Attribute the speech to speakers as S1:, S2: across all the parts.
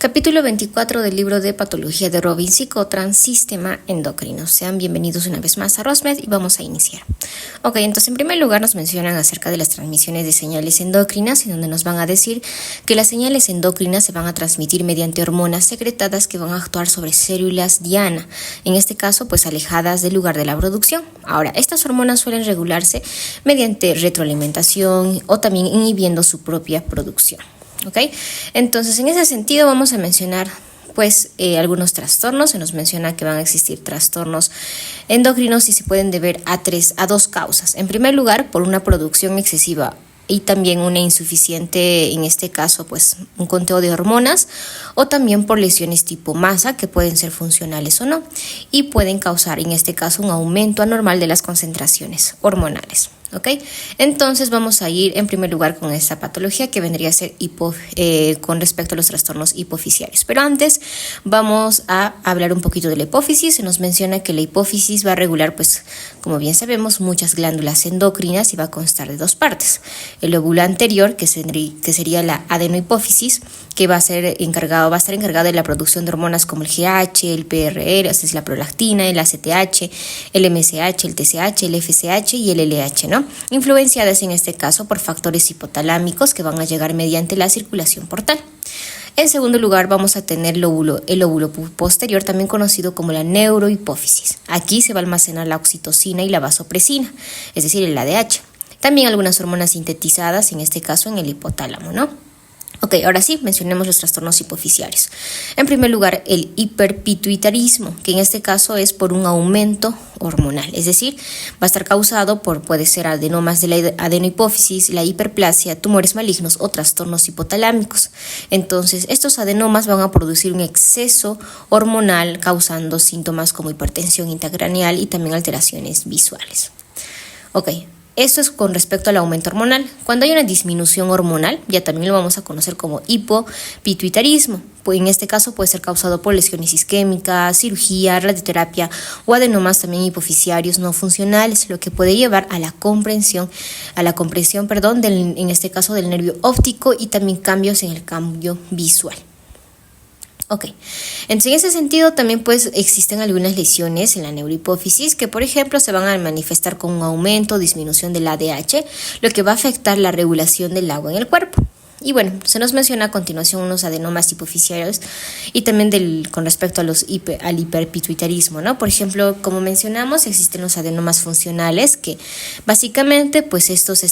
S1: Capítulo 24 del libro de Patología de Robin Psicotrans, Sistema Endocrino. Sean bienvenidos una vez más a ROSMED y vamos a iniciar. Ok, entonces en primer lugar nos mencionan acerca de las transmisiones de señales endocrinas, en donde nos van a decir que las señales endocrinas se van a transmitir mediante hormonas secretadas que van a actuar sobre células diana, en este caso pues alejadas del lugar de la producción. Ahora, estas hormonas suelen regularse mediante retroalimentación o también inhibiendo su propia producción. ¿Okay? Entonces, en ese sentido vamos a mencionar algunos trastornos. Se nos menciona que van a existir trastornos endocrinos y se pueden deber a dos causas. En primer lugar, por una producción excesiva y también una insuficiente, en este caso, un conteo de hormonas, o también por lesiones tipo masa que pueden ser funcionales o no y pueden causar, en este caso, un aumento anormal de las concentraciones hormonales. ¿Ok? Entonces vamos a ir en primer lugar con esta patología que vendría a ser con respecto a los trastornos hipofisiarios. Pero antes vamos a hablar un poquito de la hipófisis. Se nos menciona que la hipófisis va a regular, como bien sabemos, muchas glándulas endocrinas y va a constar de dos partes. El lóbulo anterior, que sería la adenohipófisis, que va a estar encargado de la producción de hormonas como el GH, el PRR, es la prolactina, el ACTH, el MSH, el TSH, el FSH y el LH, ¿no? Influenciadas en este caso por factores hipotalámicos que van a llegar mediante la circulación portal. En segundo lugar vamos a tener el lóbulo posterior, también conocido como la neurohipófisis. Aquí se va a almacenar la oxitocina y la vasopresina, es decir, el ADH. También algunas hormonas sintetizadas, en este caso en el hipotálamo, ¿no? Ok, ahora sí, mencionemos los trastornos hipofisiarios. En primer lugar, el hiperpituitarismo, que en este caso es por un aumento hormonal, es decir, va a estar causado puede ser adenomas de la adenohipófisis, la hiperplasia, tumores malignos o trastornos hipotalámicos. Entonces, estos adenomas van a producir un exceso hormonal causando síntomas como hipertensión intracraneal y también alteraciones visuales. Ok. Esto es con respecto al aumento hormonal. Cuando hay una disminución hormonal, ya también lo vamos a conocer como hipopituitarismo. En este caso puede ser causado por lesiones isquémicas, cirugía, radioterapia o adenomas también hipofisiarios no funcionales, lo que puede llevar a la compresión, en este caso del nervio óptico y también cambios en el cambio visual. Ok, entonces en ese sentido también existen algunas lesiones en la neurohipófisis que por ejemplo se van a manifestar con un aumento o disminución del ADH, lo que va a afectar la regulación del agua en el cuerpo. Y bueno, se nos menciona a continuación unos adenomas hipofisiarios y también con respecto a al hiperpituitarismo, ¿no? Por ejemplo, como mencionamos, existen los adenomas funcionales que básicamente estos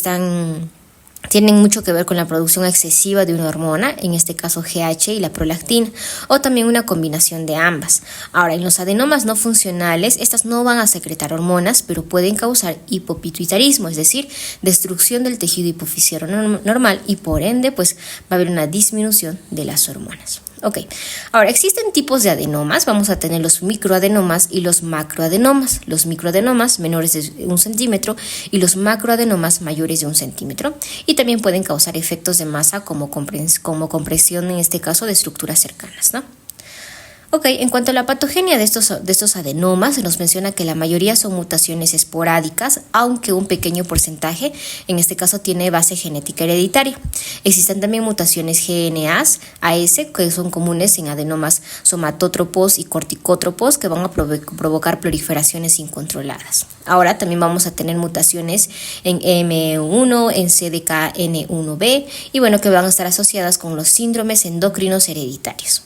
S1: tienen mucho que ver con la producción excesiva de una hormona, en este caso GH y la prolactina, o también una combinación de ambas. Ahora, en los adenomas no funcionales, estas no van a secretar hormonas, pero pueden causar hipopituitarismo, es decir, destrucción del tejido hipofisiario normal y por ende, va a haber una disminución de las hormonas. Ok, ahora existen tipos de adenomas, vamos a tener los microadenomas y los macroadenomas. Los microadenomas menores de 1 centímetro y los macroadenomas mayores de 1 centímetro y también pueden causar efectos de masa como compresión, en este caso de estructuras cercanas, ¿no? Ok, en cuanto a la patogenia de estos adenomas, se nos menciona que la mayoría son mutaciones esporádicas, aunque un pequeño porcentaje, en este caso, tiene base genética hereditaria. Existen también mutaciones GNAs, AS, que son comunes en adenomas somatótropos y corticótropos, que van a provocar proliferaciones incontroladas. Ahora también vamos a tener mutaciones en M1, en CDKN1B, y que van a estar asociadas con los síndromes endocrinos hereditarios.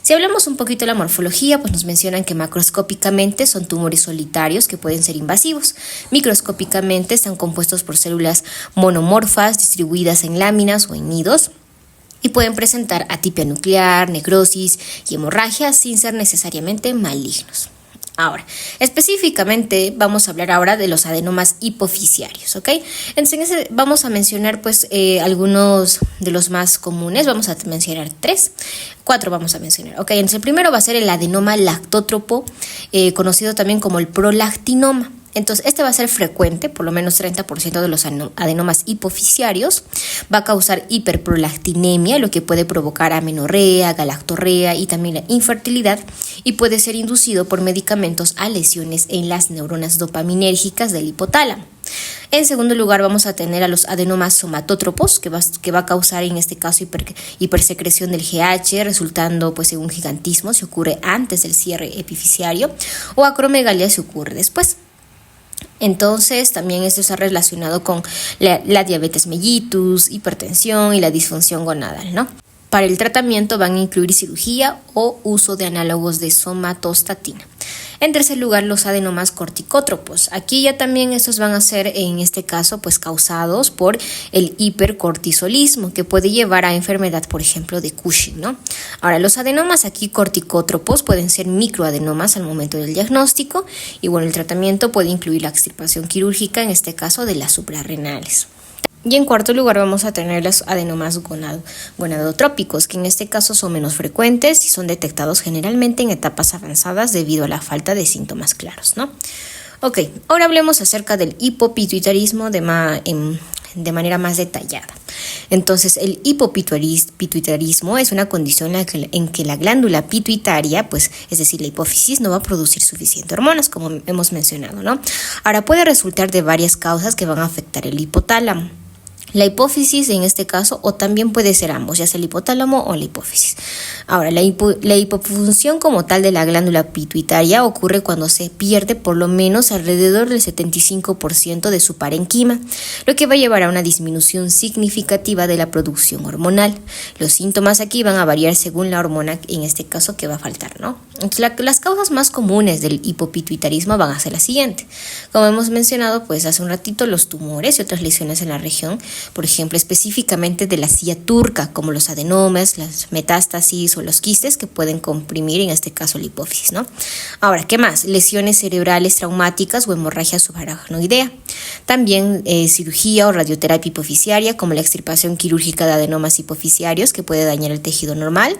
S1: Si hablamos un poquito de la morfología, nos mencionan que macroscópicamente son tumores solitarios que pueden ser invasivos. Microscópicamente están compuestos por células monomorfas distribuidas en láminas o en nidos y pueden presentar atipia nuclear, necrosis y hemorragia sin ser necesariamente malignos. Ahora, específicamente vamos a hablar ahora de los adenomas hipofisiarios, ¿ok? Entonces vamos a mencionar algunos de los más comunes, vamos a mencionar 4 vamos a mencionar, ¿ok? Entonces el primero va a ser el adenoma lactótropo, conocido también como el prolactinoma. Entonces, este va a ser frecuente, por lo menos 30% de los adenomas hipofisiarios. Va a causar hiperprolactinemia, lo que puede provocar amenorrea, galactorrea y también la infertilidad, y puede ser inducido por medicamentos a lesiones en las neuronas dopaminérgicas del hipotálamo. En segundo lugar vamos a tener a los adenomas somatótropos, que va a causar en este caso hipersecreción del GH, resultando pues en un gigantismo si ocurre antes del cierre epifisiario, o acromegalia si ocurre después. Entonces también esto está relacionado con la diabetes mellitus, hipertensión y la disfunción gonadal, ¿no? Para el tratamiento van a incluir cirugía o uso de análogos de somatostatina. En tercer lugar, los adenomas corticótropos. Aquí ya también estos van a ser, en este caso, pues causados por el hipercortisolismo, que puede llevar a enfermedad, por ejemplo, de Cushing, ¿no? Ahora, los adenomas aquí corticótropos pueden ser microadenomas al momento del diagnóstico y bueno, el tratamiento puede incluir la extirpación quirúrgica, en este caso, de las suprarrenales. Y en cuarto lugar vamos a tener los adenomas gonadotrópicos, que en este caso son menos frecuentes y son detectados generalmente en etapas avanzadas debido a la falta de síntomas claros, ¿no? Ok, ahora hablemos acerca del hipopituitarismo de manera más detallada. Entonces, el hipopituitarismo es una condición en que la glándula pituitaria, pues, es decir, la hipófisis, no va a producir suficientes hormonas, como hemos mencionado, ¿no? Ahora, puede resultar de varias causas que van a afectar el hipotálamo. La hipófisis en este caso, o también puede ser ambos, ya sea el hipotálamo o la hipófisis. Ahora, la hipofunción como tal de la glándula pituitaria ocurre cuando se pierde por lo menos alrededor del 75% de su parenquima, lo que va a llevar a una disminución significativa de la producción hormonal. Los síntomas aquí van a variar según la hormona, en este caso, que va a faltar, ¿no? Las causas más comunes del hipopituitarismo van a ser las siguientes. Como hemos mencionado, pues hace un ratito, los tumores y otras lesiones en la región, por ejemplo, específicamente de la silla turca, como los adenomas, las metástasis o los quistes que pueden comprimir, en este caso, la hipófisis, ¿no? Ahora, ¿qué más? Lesiones cerebrales traumáticas o hemorragia subaracnoidea. También cirugía o radioterapia hipofisiaria, como la extirpación quirúrgica de adenomas hipofisiarios, que puede dañar el tejido normal.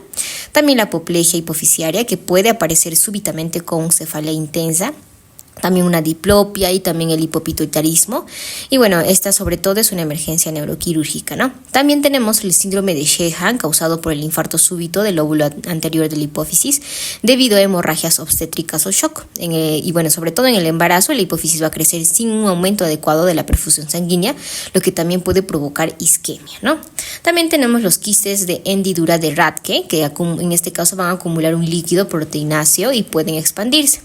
S1: También la apoplejía hipofisiaria, que puede aparecer súbitamente con cefalea intensa. También una diplopia y también el hipopituitarismo. Y bueno, esta sobre todo es una emergencia neuroquirúrgica, ¿no? También tenemos el síndrome de Sheehan, causado por el infarto súbito del lóbulo anterior de la hipófisis debido a hemorragias obstétricas o shock. Y bueno, sobre todo en el embarazo, la hipófisis va a crecer sin un aumento adecuado de la perfusión sanguínea, lo que también puede provocar isquemia, ¿no? También tenemos los quistes de hendidura de Rathke, que en este caso van a acumular un líquido proteináceo y pueden expandirse.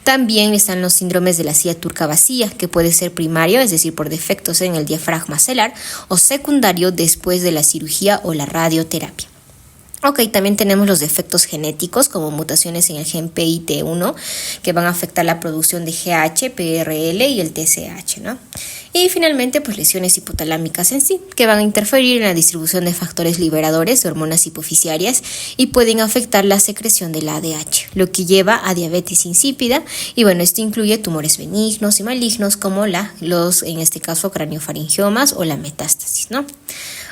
S1: También están los síndromes de la silla turca vacía, que puede ser primario, es decir, por defectos en el diafragma celar, o secundario después de la cirugía o la radioterapia. Ok, también tenemos los defectos genéticos como mutaciones en el gen PIT1 que van a afectar la producción de GH, PRL y el TSH, ¿no? Y finalmente, pues lesiones hipotalámicas en sí, que van a interferir en la distribución de factores liberadores de hormonas hipofisiarias y pueden afectar la secreción del ADH, lo que lleva a diabetes insípida. Y bueno, esto incluye tumores benignos y malignos como los, en este caso, craniofaringiomas o la metástasis, ¿no?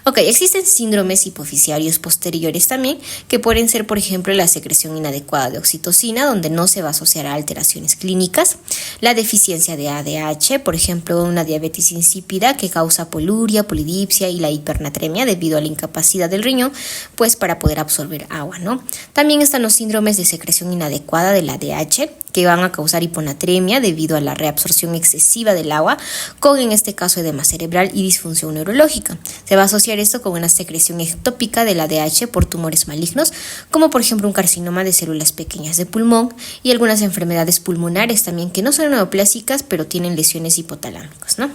S1: Ok, existen síndromes hipofisiarios posteriores también, que pueden ser, por ejemplo, la secreción inadecuada de oxitocina, donde no se va a asociar a alteraciones clínicas, la deficiencia de ADH, por ejemplo, una diabetes insípida que causa poluria, polidipsia y la hipernatremia debido a la incapacidad del riñón, pues para poder absorber agua, ¿no? También están los síndromes de secreción inadecuada del ADH, que van a causar hiponatremia debido a la reabsorción excesiva del agua, con en este caso edema cerebral y disfunción neurológica. Se va a asociar esto con una secreción ectópica del ADH por tumores malignos, como por ejemplo un carcinoma de células pequeñas de pulmón y algunas enfermedades pulmonares también que no son neoplásicas, pero tienen lesiones hipotalámicas, ¿no?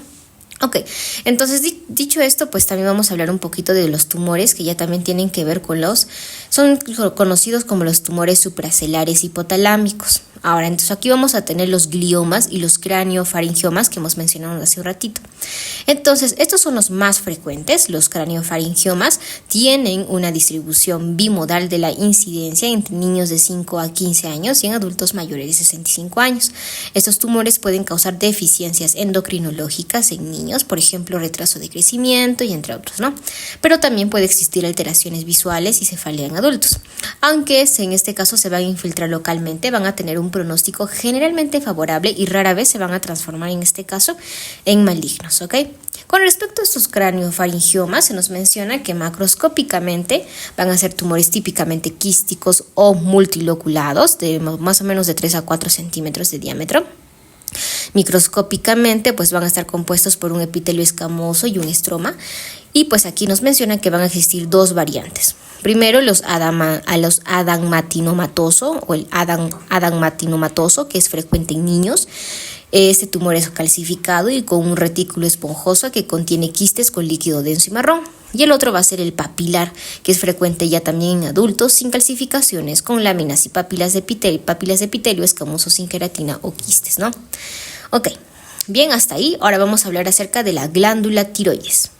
S1: Ok, entonces dicho esto, pues también vamos a hablar un poquito de los tumores que ya también tienen que ver con son conocidos como los tumores supracelares hipotalámicos. Ahora, entonces aquí vamos a tener los gliomas y los craniofaringiomas que hemos mencionado hace un ratito. Entonces, estos son los más frecuentes. Los craniofaringiomas tienen una distribución bimodal de la incidencia entre niños de 5 a 15 años y en adultos mayores de 65 años. Estos tumores pueden causar deficiencias endocrinológicas en niños, por ejemplo, retraso de crecimiento y entre otros, ¿no? Pero también puede existir alteraciones visuales y cefalea en adultos. Aunque en este caso se van a infiltrar localmente, van a tener un pronóstico generalmente favorable y rara vez se van a transformar en este caso en malignos, ¿ok? Con respecto a estos craniofaringiomas, se nos menciona que macroscópicamente van a ser tumores típicamente quísticos o multiloculados de más o menos de 3 a 4 centímetros de diámetro. Microscópicamente pues van a estar compuestos por un epitelio escamoso y un estroma. Y pues aquí nos mencionan que van a existir dos variantes. Primero los adammatinoma-toso o el adammatinoma-toso, que es frecuente en niños. Este tumor es calcificado y con un retículo esponjoso que contiene quistes con líquido denso y marrón. Y el otro va a ser el papilar, que es frecuente ya también en adultos sin calcificaciones, con láminas y papilas de epitelio escamoso sin queratina o quistes, ¿no? Ok, bien, hasta ahí. Ahora vamos a hablar acerca de la glándula tiroides.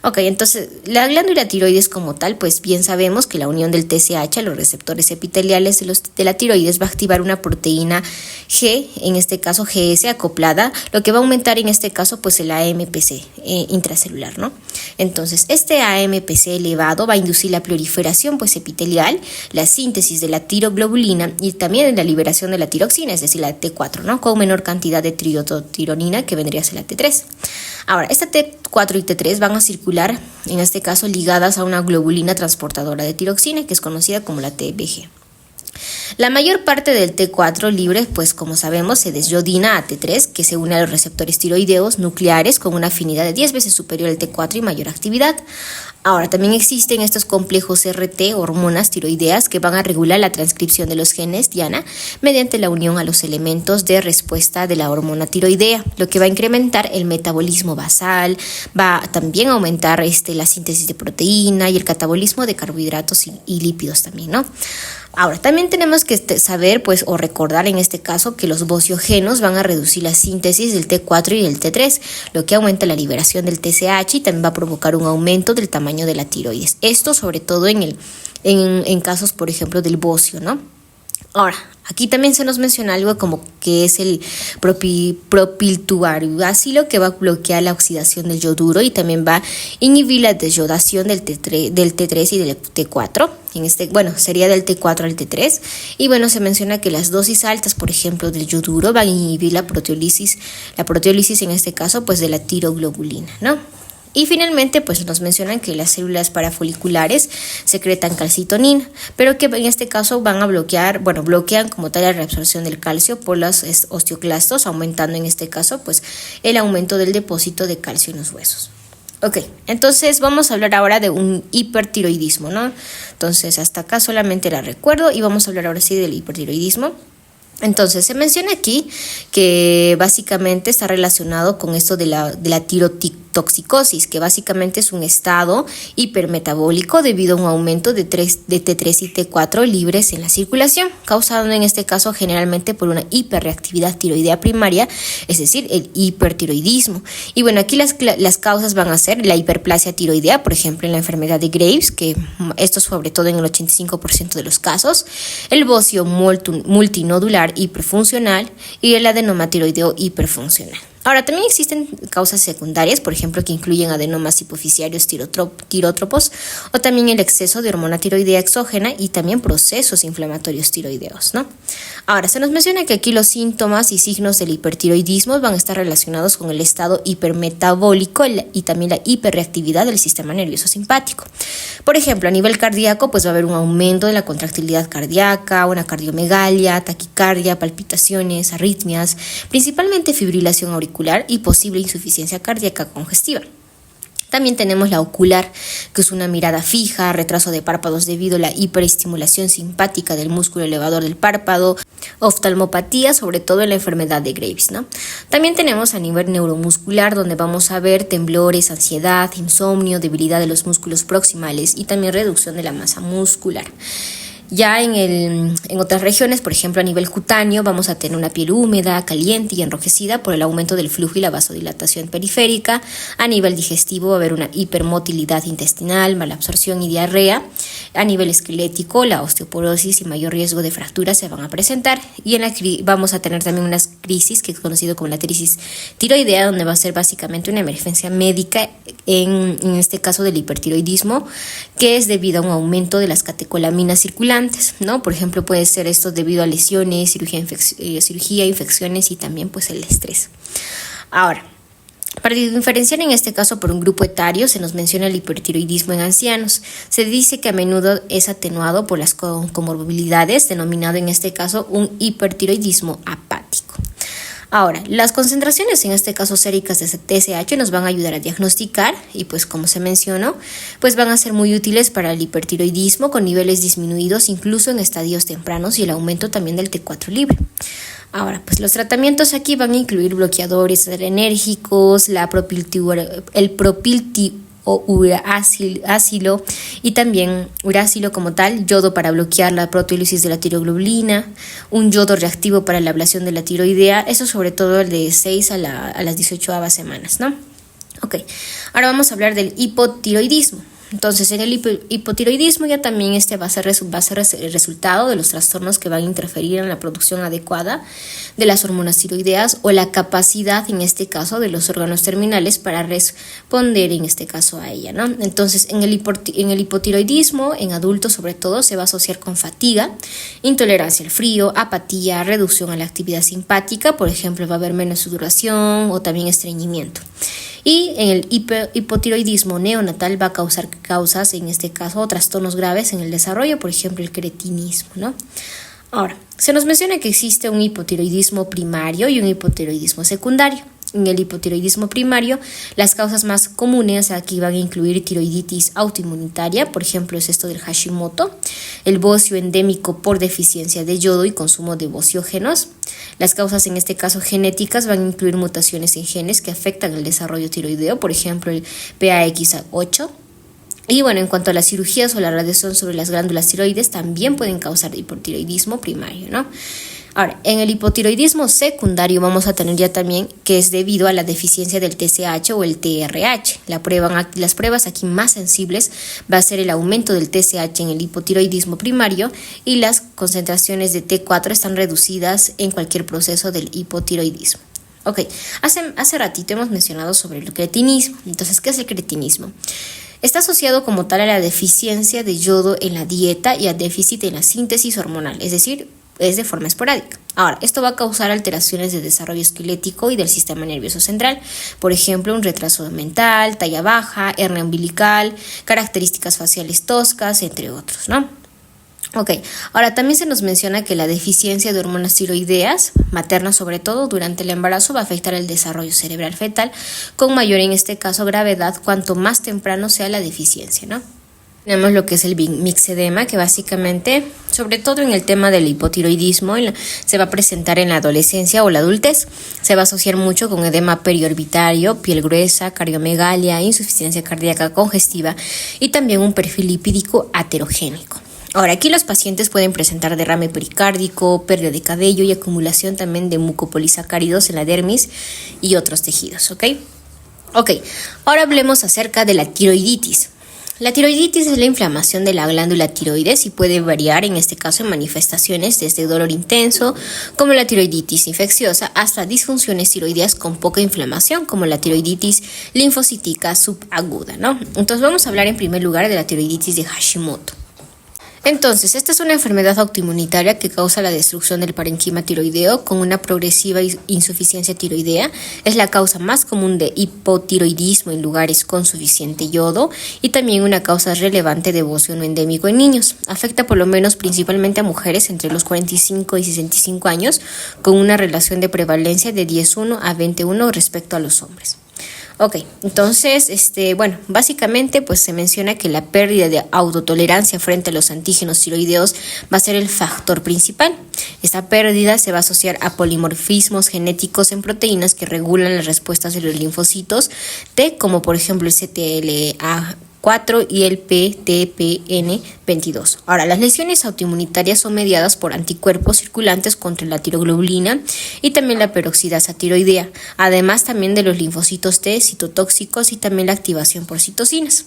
S1: Ok, entonces la glándula tiroides como tal, pues bien sabemos que la unión del TSH a los receptores epiteliales de la tiroides va a activar una proteína G, en este caso GS acoplada, lo que va a aumentar en este caso pues el AMPC intracelular, ¿no? Entonces este AMPC elevado va a inducir la proliferación pues epitelial, la síntesis de la tiroglobulina y también la liberación de la tiroxina, es decir, la T4, ¿no? Con menor cantidad de triotironina que vendría a ser la T3. Ahora, esta T4 y T3 van a circular, en este caso ligadas a una globulina transportadora de tiroxina, que es conocida como la TBG. La mayor parte del T4 libre, pues como sabemos, se desyodina a T3, que se une a los receptores tiroideos nucleares con una afinidad de 10 veces superior al T4 y mayor actividad. Ahora, también existen estos complejos RT, hormonas tiroideas, que van a regular la transcripción de los genes Diana mediante la unión a los elementos de respuesta de la hormona tiroidea, lo que va a incrementar el metabolismo basal, va también a aumentar la síntesis de proteína y el catabolismo de carbohidratos y lípidos también, ¿no? Ahora, también tenemos que saber, pues, o recordar en este caso que los vociogenos van a reducir la síntesis del T4 y del T3, lo que aumenta la liberación del TSH y también va a provocar un aumento del tamaño de la tiroides. Esto sobre todo en casos, por ejemplo, del bocio, ¿no? Ahora, aquí también se nos menciona algo como que es el propiltuaruacilo, que va a bloquear la oxidación del yoduro y también va a inhibir la desyodación del T3 y del T4. Sería del T4 al T3. Y bueno, se menciona que las dosis altas, por ejemplo, del yoduro van a inhibir la proteólisis en este caso, pues de la tiroglobulina, ¿no? Y finalmente, pues nos mencionan que las células parafoliculares secretan calcitonina, pero que en este caso bloquean como tal la reabsorción del calcio por los osteoclastos, aumentando en este caso pues el aumento del depósito de calcio en los huesos. Ok, entonces vamos a hablar ahora de un hipertiroidismo, ¿no? Entonces hasta acá solamente la recuerdo y vamos a hablar ahora sí del hipertiroidismo. Entonces se menciona aquí que básicamente está relacionado con esto de la tirotoxicosis, que básicamente es un estado hipermetabólico debido a un aumento de T3 y T4 libres en la circulación, causado en este caso generalmente por una hiperreactividad tiroidea primaria, es decir, el hipertiroidismo. Y bueno, aquí las causas van a ser la hiperplasia tiroidea, por ejemplo en la enfermedad de Graves, que esto sobre todo en el 85% de los casos, el bocio multinodular hiperfuncional y el adenoma tiroideo hiperfuncional. Ahora, también existen causas secundarias, por ejemplo, que incluyen adenomas hipoficiarios tirótropos o también el exceso de hormona tiroidea exógena y también procesos inflamatorios tiroideos, ¿no? Ahora, se nos menciona que aquí los síntomas y signos del hipertiroidismo van a estar relacionados con el estado hipermetabólico y también la hiperreactividad del sistema nervioso simpático. Por ejemplo, a nivel cardíaco, pues va a haber un aumento de la contractilidad cardíaca, una cardiomegalia, taquicardia, palpitaciones, arritmias, principalmente fibrilación auricular y posible insuficiencia cardíaca congestiva. También tenemos la ocular, que es una mirada fija, retraso de párpados debido a la hiperestimulación simpática del músculo elevador del párpado, oftalmopatía, sobre todo en la enfermedad de Graves, ¿no? También tenemos a nivel neuromuscular, donde vamos a ver temblores, ansiedad, insomnio, debilidad de los músculos proximales y también reducción de la masa muscular. Ya en otras regiones, por ejemplo a nivel cutáneo, vamos a tener una piel húmeda, caliente y enrojecida por el aumento del flujo y la vasodilatación periférica. A nivel digestivo va a haber una hipermotilidad intestinal, malabsorción y diarrea. A nivel esquelético, la osteoporosis y mayor riesgo de fracturas se van a presentar. Y vamos a tener también unas crisis, que es conocido como la crisis tiroidea, donde va a ser básicamente una emergencia médica en este caso del hipertiroidismo, que es debido a un aumento de las catecolaminas circulantes, ¿no? Por ejemplo, puede ser esto debido a lesiones, cirugía, infecciones y también pues el estrés. Ahora, para diferenciar en este caso por un grupo etario, se nos menciona el hipertiroidismo en ancianos. Se dice que a menudo es atenuado por las comorbilidades, denominado en este caso un hipertiroidismo apático. Ahora, las concentraciones, en este caso séricas de TSH, nos van a ayudar a diagnosticar y pues como se mencionó, pues van a ser muy útiles para el hipertiroidismo con niveles disminuidos incluso en estadios tempranos y el aumento también del T4 libre. Ahora, pues los tratamientos aquí van a incluir bloqueadores adrenérgicos, el propiltiuracilo o uracilo y también uracilo como tal, yodo para bloquear la proteólisis de la tiroglobulina, un yodo reactivo para la ablación de la tiroidea, eso sobre todo el de 6 a las 18 semanas, ¿no? Ok, ahora vamos a hablar del hipotiroidismo. Entonces, en el hipotiroidismo ya también va a ser el resultado de los trastornos que van a interferir en la producción adecuada de las hormonas tiroideas o la capacidad, en este caso, de los órganos terminales para responder, en este caso, a ella, ¿no? Entonces, en el hipotiroidismo, en adultos sobre todo, se va a asociar con fatiga, intolerancia al frío, apatía, reducción a la actividad simpática, por ejemplo, va a haber menos sudoración o también estreñimiento. Y en el hipotiroidismo neonatal va a causar causas, en este caso, o trastornos graves en el desarrollo, por ejemplo, el cretinismo, ¿no? Ahora, se nos menciona que existe un hipotiroidismo primario y un hipotiroidismo secundario. En el hipotiroidismo primario, las causas más comunes aquí van a incluir tiroiditis autoinmunitaria, por ejemplo, es esto del Hashimoto, el bocio endémico por deficiencia de yodo y consumo de bociógenos. Las causas, en este caso genéticas, van a incluir mutaciones en genes que afectan el desarrollo tiroideo, por ejemplo, el PAX8. Y bueno, en cuanto a las cirugías o la radiación sobre las glándulas tiroides, también pueden causar hipotiroidismo primario, ¿no? Ahora, en el hipotiroidismo secundario vamos a tener ya también que es debido a la deficiencia del TSH o el TRH. Las pruebas aquí más sensibles va a ser el aumento del TSH en el hipotiroidismo primario y las concentraciones de T4 están reducidas en cualquier proceso del hipotiroidismo. Ok, hace ratito hemos mencionado sobre el cretinismo. Entonces, ¿qué es el cretinismo? Está asociado como tal a la deficiencia de yodo en la dieta y a déficit en la síntesis hormonal, es decir, es de forma esporádica. Ahora, esto va a causar alteraciones de desarrollo esquelético y del sistema nervioso central, por ejemplo, un retraso mental, talla baja, hernia umbilical, características faciales toscas, entre otros, ¿no? Ok, ahora también se nos menciona que la deficiencia de hormonas tiroideas, maternas sobre todo, durante el embarazo va a afectar el desarrollo cerebral fetal con mayor, en este caso, gravedad cuanto más temprano sea la deficiencia, ¿no? Tenemos lo que es el mixedema, que básicamente, sobre todo en el tema del hipotiroidismo, se va a presentar en la adolescencia o la adultez. Se va a asociar mucho con edema periorbitario, piel gruesa, cardiomegalia, insuficiencia cardíaca congestiva y también un perfil lipídico aterogénico. Ahora, aquí los pacientes pueden presentar derrame pericárdico, pérdida de cabello y acumulación también de mucopolisacáridos en la dermis y otros tejidos, ¿ok? Ok, ahora hablemos acerca de la tiroiditis. La tiroiditis es la inflamación de la glándula tiroides y puede variar, en este caso, en manifestaciones desde dolor intenso, como la tiroiditis infecciosa, hasta disfunciones tiroideas con poca inflamación, como la tiroiditis linfocítica subaguda, ¿no? Entonces vamos a hablar en primer lugar de la tiroiditis de Hashimoto. Entonces, esta es una enfermedad autoinmunitaria que causa la destrucción del parenquima tiroideo con una progresiva insuficiencia tiroidea. Es la causa más común de hipotiroidismo en lugares con suficiente yodo y también una causa relevante de bocio no endémico en niños. Afecta por lo menos principalmente a mujeres entre los 45 y 65 años con una relación de prevalencia de 10:1 a 20:1 respecto a los hombres. Ok, entonces, básicamente pues se menciona que la pérdida de autotolerancia frente a los antígenos tiroideos va a ser el factor principal. Esta pérdida se va a asociar a polimorfismos genéticos en proteínas que regulan las respuestas de los linfocitos T, como por ejemplo el CTLA4 y el PTPN22. Ahora, las lesiones autoinmunitarias son mediadas por anticuerpos circulantes contra la tiroglobulina y también la peroxidasa tiroidea, además también de los linfocitos T citotóxicos y también la activación por citocinas.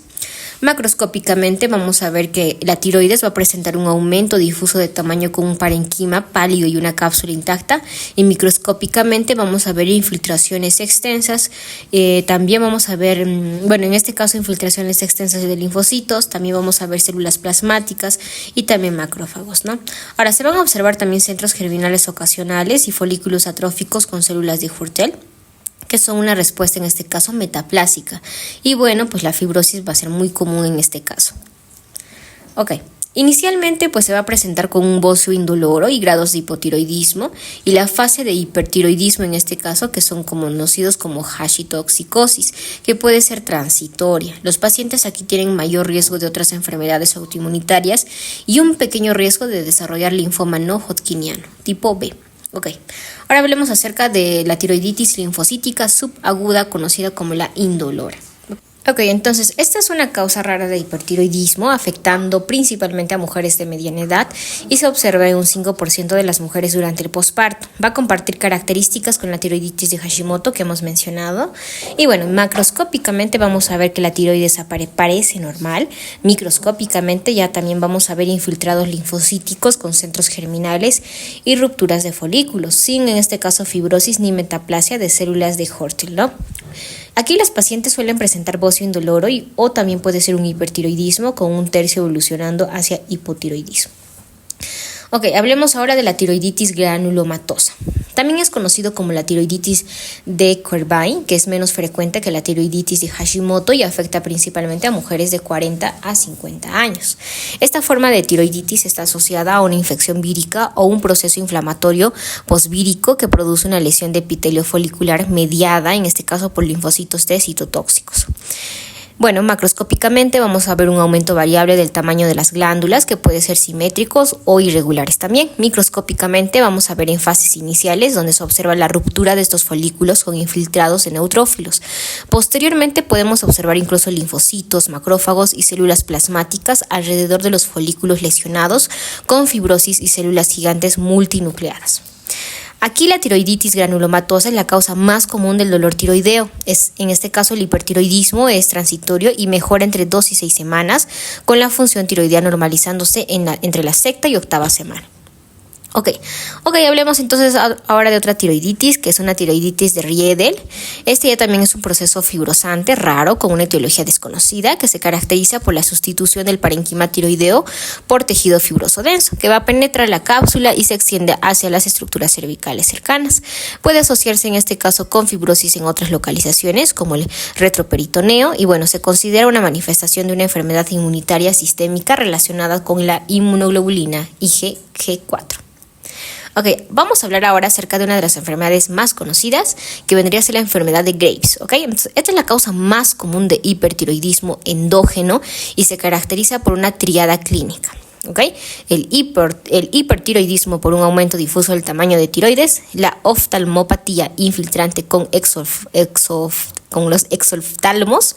S1: Macroscópicamente vamos a ver que la tiroides va a presentar un aumento difuso de tamaño con un parenquima pálido y una cápsula intacta, y microscópicamente vamos a ver infiltraciones extensas, también vamos a ver, en este caso infiltraciones extensas de linfocitos, también vamos a ver células plasmáticas y también macrófagos, ¿no? Ahora se van a observar también centros germinales ocasionales y folículos atróficos con células de Hurtel, que son una respuesta en este caso metaplásica. Y pues la fibrosis va a ser muy común en este caso. Ok, Inicialmente pues se va a presentar con un bocio indoloro y grados de hipotiroidismo y la fase de hipertiroidismo en este caso, que son conocidos como hashitoxicosis, que puede ser transitoria. Los pacientes aquí tienen mayor riesgo de otras enfermedades autoinmunitarias y un pequeño riesgo de desarrollar linfoma no hodgkiniano tipo B. Ok, ahora hablemos acerca de la tiroiditis linfocítica subaguda conocida como la indolora. Ok, entonces esta es una causa rara de hipertiroidismo afectando principalmente a mujeres de mediana edad y se observa en un 5% de las mujeres durante el posparto. Va a compartir características con la tiroiditis de Hashimoto que hemos mencionado y bueno, macroscópicamente vamos a ver que la tiroides parece normal, microscópicamente ya también vamos a ver infiltrados linfocíticos con centros germinales y rupturas de folículos, sin en este caso fibrosis ni metaplasia de células de Hortel, ¿no? Aquí las pacientes suelen presentar bocio indoloro o también puede ser un hipertiroidismo con un tercio evolucionando hacia hipotiroidismo. Ok, hablemos ahora de la tiroiditis granulomatosa. También es conocido como la tiroiditis de Kerrbin, que es menos frecuente que la tiroiditis de Hashimoto y afecta principalmente a mujeres de 40 a 50 años. Esta forma de tiroiditis está asociada a una infección vírica o un proceso inflamatorio posvírico que produce una lesión de epitelio folicular mediada, en este caso por linfocitos T citotóxicos. Bueno, macroscópicamente vamos a ver un aumento variable del tamaño de las glándulas que puede ser simétricos o irregulares también. Microscópicamente vamos a ver en fases iniciales donde se observa la ruptura de estos folículos con infiltrados de neutrófilos. Posteriormente podemos observar incluso linfocitos, macrófagos y células plasmáticas alrededor de los folículos lesionados con fibrosis y células gigantes multinucleadas. Aquí la tiroiditis granulomatosa es la causa más común del dolor tiroideo. En este caso el hipertiroidismo es transitorio y mejora entre 2 y 6 semanas, con la función tiroidea normalizándose entre la sexta y octava semana. Ok, hablemos entonces ahora de otra tiroiditis, que es una tiroiditis de Riedel. Este ya también es un proceso fibrosante raro con una etiología desconocida que se caracteriza por la sustitución del parenquima tiroideo por tejido fibroso denso, que va a penetrar la cápsula y se extiende hacia las estructuras cervicales cercanas. Puede asociarse en este caso con fibrosis en otras localizaciones como el retroperitoneo y bueno, se considera una manifestación de una enfermedad inmunitaria sistémica relacionada con la inmunoglobulina IgG4. Ok, vamos a hablar ahora acerca de una de las enfermedades más conocidas, que vendría a ser la enfermedad de Graves. Ok, entonces, esta es la causa más común de hipertiroidismo endógeno y se caracteriza por una tríada clínica. Okay. El hipertiroidismo por un aumento difuso del tamaño de tiroides, la oftalmopatía infiltrante con los exoftalmos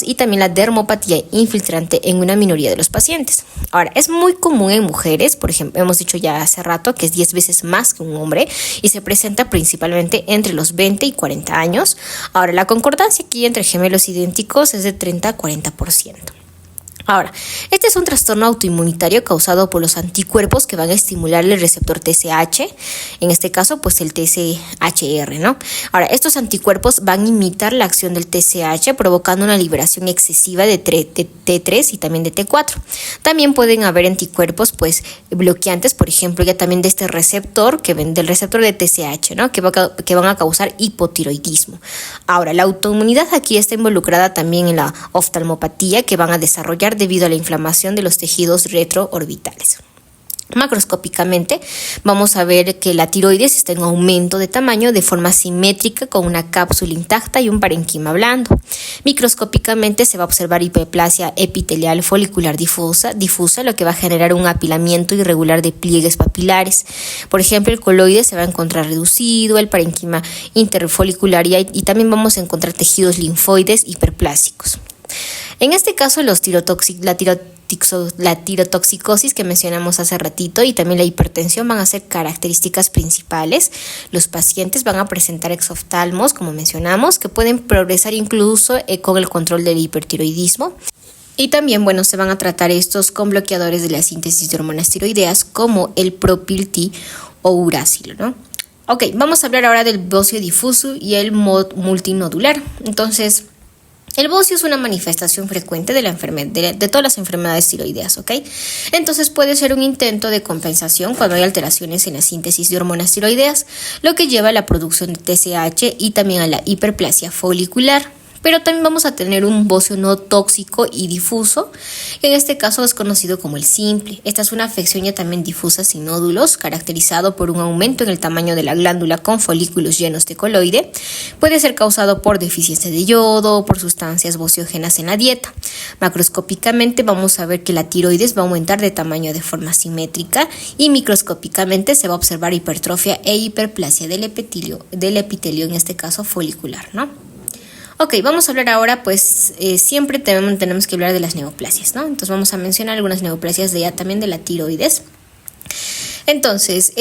S1: y también la dermopatía infiltrante en una minoría de los pacientes. Ahora, es muy común en mujeres, por ejemplo, hemos dicho ya hace rato que es 10 veces más que un hombre y se presenta principalmente entre los 20 y 40 años. Ahora, la concordancia aquí entre gemelos idénticos es de 30 a 40%. Ahora, este es un trastorno autoinmunitario causado por los anticuerpos que van a estimular el receptor TSH, en este caso pues el TSHR, ¿no? Ahora, estos anticuerpos van a imitar la acción del TSH provocando una liberación excesiva de T3 y también de T4. También pueden haber anticuerpos pues bloqueantes, por ejemplo, ya también de este receptor, del receptor de TSH, ¿no? Que van a causar hipotiroidismo. Ahora, la autoinmunidad aquí está involucrada también en la oftalmopatía que van a desarrollar debido a la inflamación de los tejidos retroorbitales. Macroscópicamente vamos a ver que la tiroides está en aumento de tamaño de forma simétrica con una cápsula intacta y un parenquima blando. Microscópicamente se va a observar hiperplasia epitelial folicular difusa, lo que va a generar un apilamiento irregular de pliegues papilares. Por ejemplo, el coloide se va a encontrar reducido, el parenquima interfolicular y también vamos a encontrar tejidos linfoides hiperplásicos. En este caso, la tirotoxicosis que mencionamos hace ratito y también la hipertensión van a ser características principales. Los pacientes van a presentar exoftalmos, como mencionamos, que pueden progresar incluso con el control del hipertiroidismo. Y también, se van a tratar estos con bloqueadores de la síntesis de hormonas tiroideas como el Propil-T o Uracilo, ¿no? Ok, vamos a hablar ahora del bocio difuso y el multinodular. Entonces, el bocio es una manifestación frecuente de todas las enfermedades tiroideas, ¿ok? Entonces puede ser un intento de compensación cuando hay alteraciones en la síntesis de hormonas tiroideas, lo que lleva a la producción de TSH y también a la hiperplasia folicular. pero también vamos a tener un bocio no tóxico y difuso, que en este caso es conocido como el simple. Esta es una afección ya también difusa sin nódulos, caracterizado por un aumento en el tamaño de la glándula con folículos llenos de coloide. Puede ser causado por deficiencia de yodo o por sustancias bociógenas en la dieta. Macroscópicamente vamos a ver que la tiroides va a aumentar de tamaño de forma simétrica y microscópicamente se va a observar hipertrofia e hiperplasia del epitelio, en este caso folicular, ¿no? Ok, vamos a hablar ahora, pues siempre tenemos que hablar de las neoplasias, ¿no? Entonces vamos a mencionar algunas neoplasias también de la tiroides. Entonces,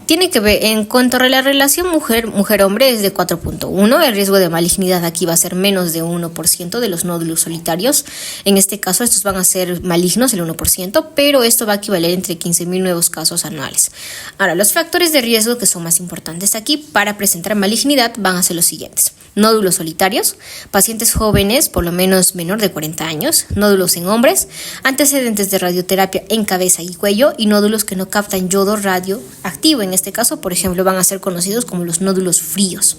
S1: tiene que ver, en cuanto a la relación mujer-hombre es de 4.1, el riesgo de malignidad aquí va a ser menos de 1% de los nódulos solitarios. En este caso, estos van a ser malignos, el 1%, pero esto va a equivaler entre 15.000 nuevos casos anuales. Ahora, los factores de riesgo que son más importantes aquí para presentar malignidad van a ser los siguientes: nódulos solitarios, pacientes jóvenes, por lo menos menor de 40 años, nódulos en hombres, antecedentes de radioterapia en cabeza y cuello y nódulos que no captan yodo radioactivo. En este caso, por ejemplo, van a ser conocidos como los nódulos fríos.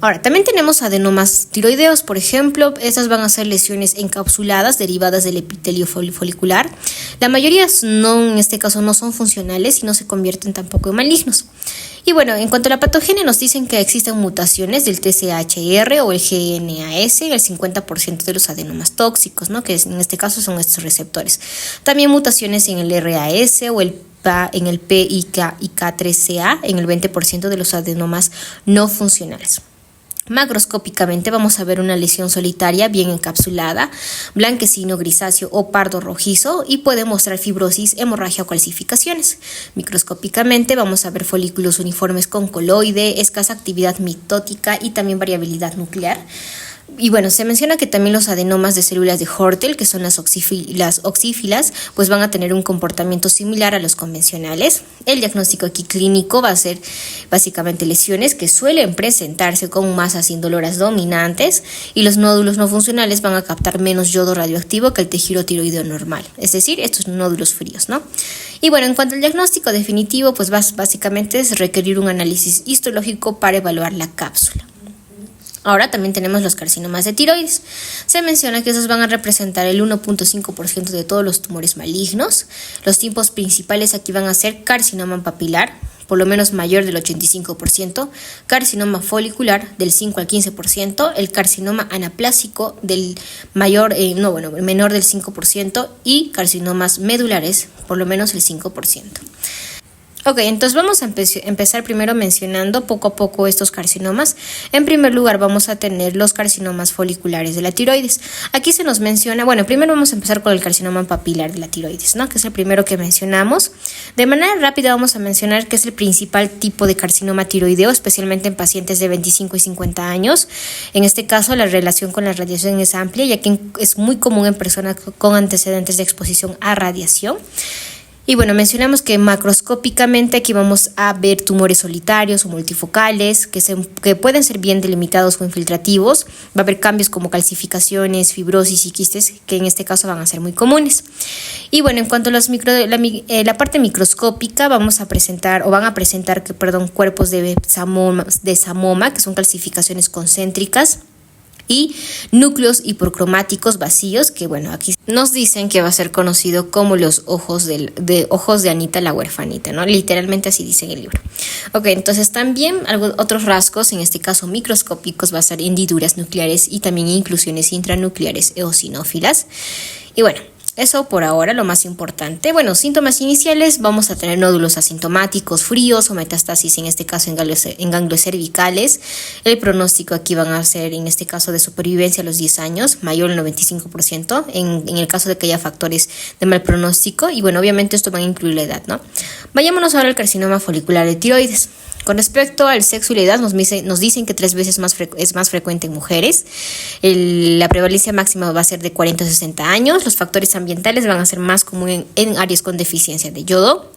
S1: Ahora, también tenemos adenomas tiroideos, por ejemplo, estas van a ser lesiones encapsuladas derivadas del epitelio folicular. La mayoría en este caso no son funcionales y no se convierten tampoco en malignos. Y bueno, en cuanto a la patogenia, nos dicen que existen mutaciones del TSHR o el GNAS en el 50% de los adenomas tóxicos, ¿no? Que en este caso son estos receptores. También mutaciones en el RAS o en el PIK3CA en el 20% de los adenomas no funcionales. Macroscópicamente vamos a ver una lesión solitaria bien encapsulada, blanquecino, grisáceo o pardo rojizo, y puede mostrar fibrosis, hemorragia o calcificaciones. Microscópicamente vamos a ver folículos uniformes con coloide, escasa actividad mitótica y también variabilidad nuclear. Y bueno, se menciona que también los adenomas de células de Hortel, que son las oxífilas, pues van a tener un comportamiento similar a los convencionales. El diagnóstico aquí clínico va a ser básicamente lesiones que suelen presentarse con masas indoloras dominantes, y los nódulos no funcionales van a captar menos yodo radioactivo que el tejido tiroideo normal, es decir, estos nódulos fríos, ¿no? Y bueno, en cuanto al diagnóstico definitivo, pues básicamente es requerir un análisis histológico para evaluar la cápsula. Ahora también tenemos los carcinomas de tiroides. Se menciona que esos van a representar el 1.5% de todos los tumores malignos. Los tipos principales aquí van a ser carcinoma papilar, por lo menos mayor del 85%, carcinoma folicular del 5 al 15%, el carcinoma anaplásico menor del 5% y carcinomas medulares por lo menos el 5%. Ok, entonces vamos a empezar primero mencionando poco a poco estos carcinomas. En primer lugar vamos a tener los carcinomas foliculares de la tiroides. Aquí se nos menciona, primero vamos a empezar con el carcinoma papilar de la tiroides, ¿no? Que es el primero que mencionamos. De manera rápida vamos a mencionar que es el principal tipo de carcinoma tiroideo, especialmente en pacientes de 25 y 50 años. En este caso la relación con la radiación es amplia, ya que es muy común en personas con antecedentes de exposición a radiación. Y bueno, mencionamos que macroscópicamente aquí vamos a ver tumores solitarios o multifocales que pueden ser bien delimitados o infiltrativos. Va a haber cambios como calcificaciones, fibrosis y quistes, que en este caso van a ser muy comunes. Y bueno, en cuanto a la parte microscópica, van a presentar cuerpos de samoma, que son calcificaciones concéntricas, y núcleos hipercromáticos vacíos, que aquí nos dicen que va a ser conocido como los ojos de Anita la huerfanita, ¿no? Literalmente así dice en el libro. Ok, entonces también otros rasgos, en este caso microscópicos, va a ser hendiduras nucleares y también inclusiones intranucleares eosinófilas. Y bueno, eso por ahora lo más importante. Síntomas iniciales, vamos a tener nódulos asintomáticos, fríos o metástasis, en este caso en ganglios cervicales. El pronóstico aquí van a ser, en este caso, de supervivencia a los 10 años, mayor al 95%, en el caso de que haya factores de mal pronóstico. Y obviamente esto va a incluir la edad, ¿no? Vayámonos ahora al carcinoma folicular de tiroides. Con respecto al sexo y la edad, nos dicen que 3 veces es más frecuente en mujeres. La prevalencia máxima va a ser de 40 a 60 años. Los factores ambientales van a ser más comunes en áreas con deficiencia de yodo.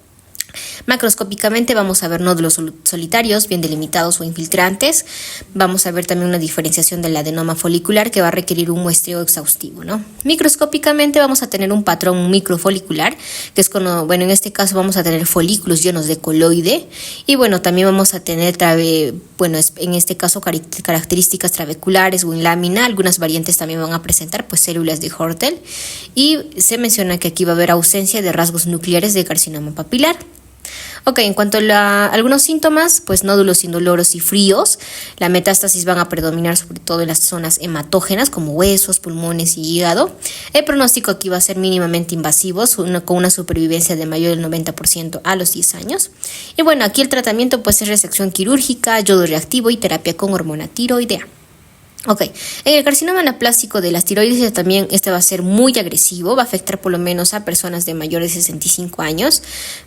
S1: Macroscópicamente vamos a ver nódulos solitarios, bien delimitados o infiltrantes. Vamos a ver también una diferenciación del adenoma folicular que va a requerir un muestreo exhaustivo, ¿no? Microscópicamente vamos a tener un patrón microfolicular, que es cuando, bueno, en este caso vamos a tener folículos llenos de coloide y bueno, también vamos a tener, en este caso características trabeculares o en lámina. Algunas variantes también van a presentar pues células de Hortel y se menciona que aquí va a haber ausencia de rasgos nucleares de carcinoma papilar. Ok, en cuanto a algunos síntomas, pues nódulos indoloros y fríos, la metástasis van a predominar sobre todo en las zonas hematógenas como huesos, pulmones y hígado. El pronóstico aquí va a ser mínimamente invasivo, con una supervivencia de mayor del 90% a los 10 años. Y bueno, aquí el tratamiento pues es resección quirúrgica, yodo reactivo y terapia con hormona tiroidea. Ok, en el carcinoma anaplásico de las tiroides también este va a ser muy agresivo, va a afectar por lo menos a personas de mayores de 65 años.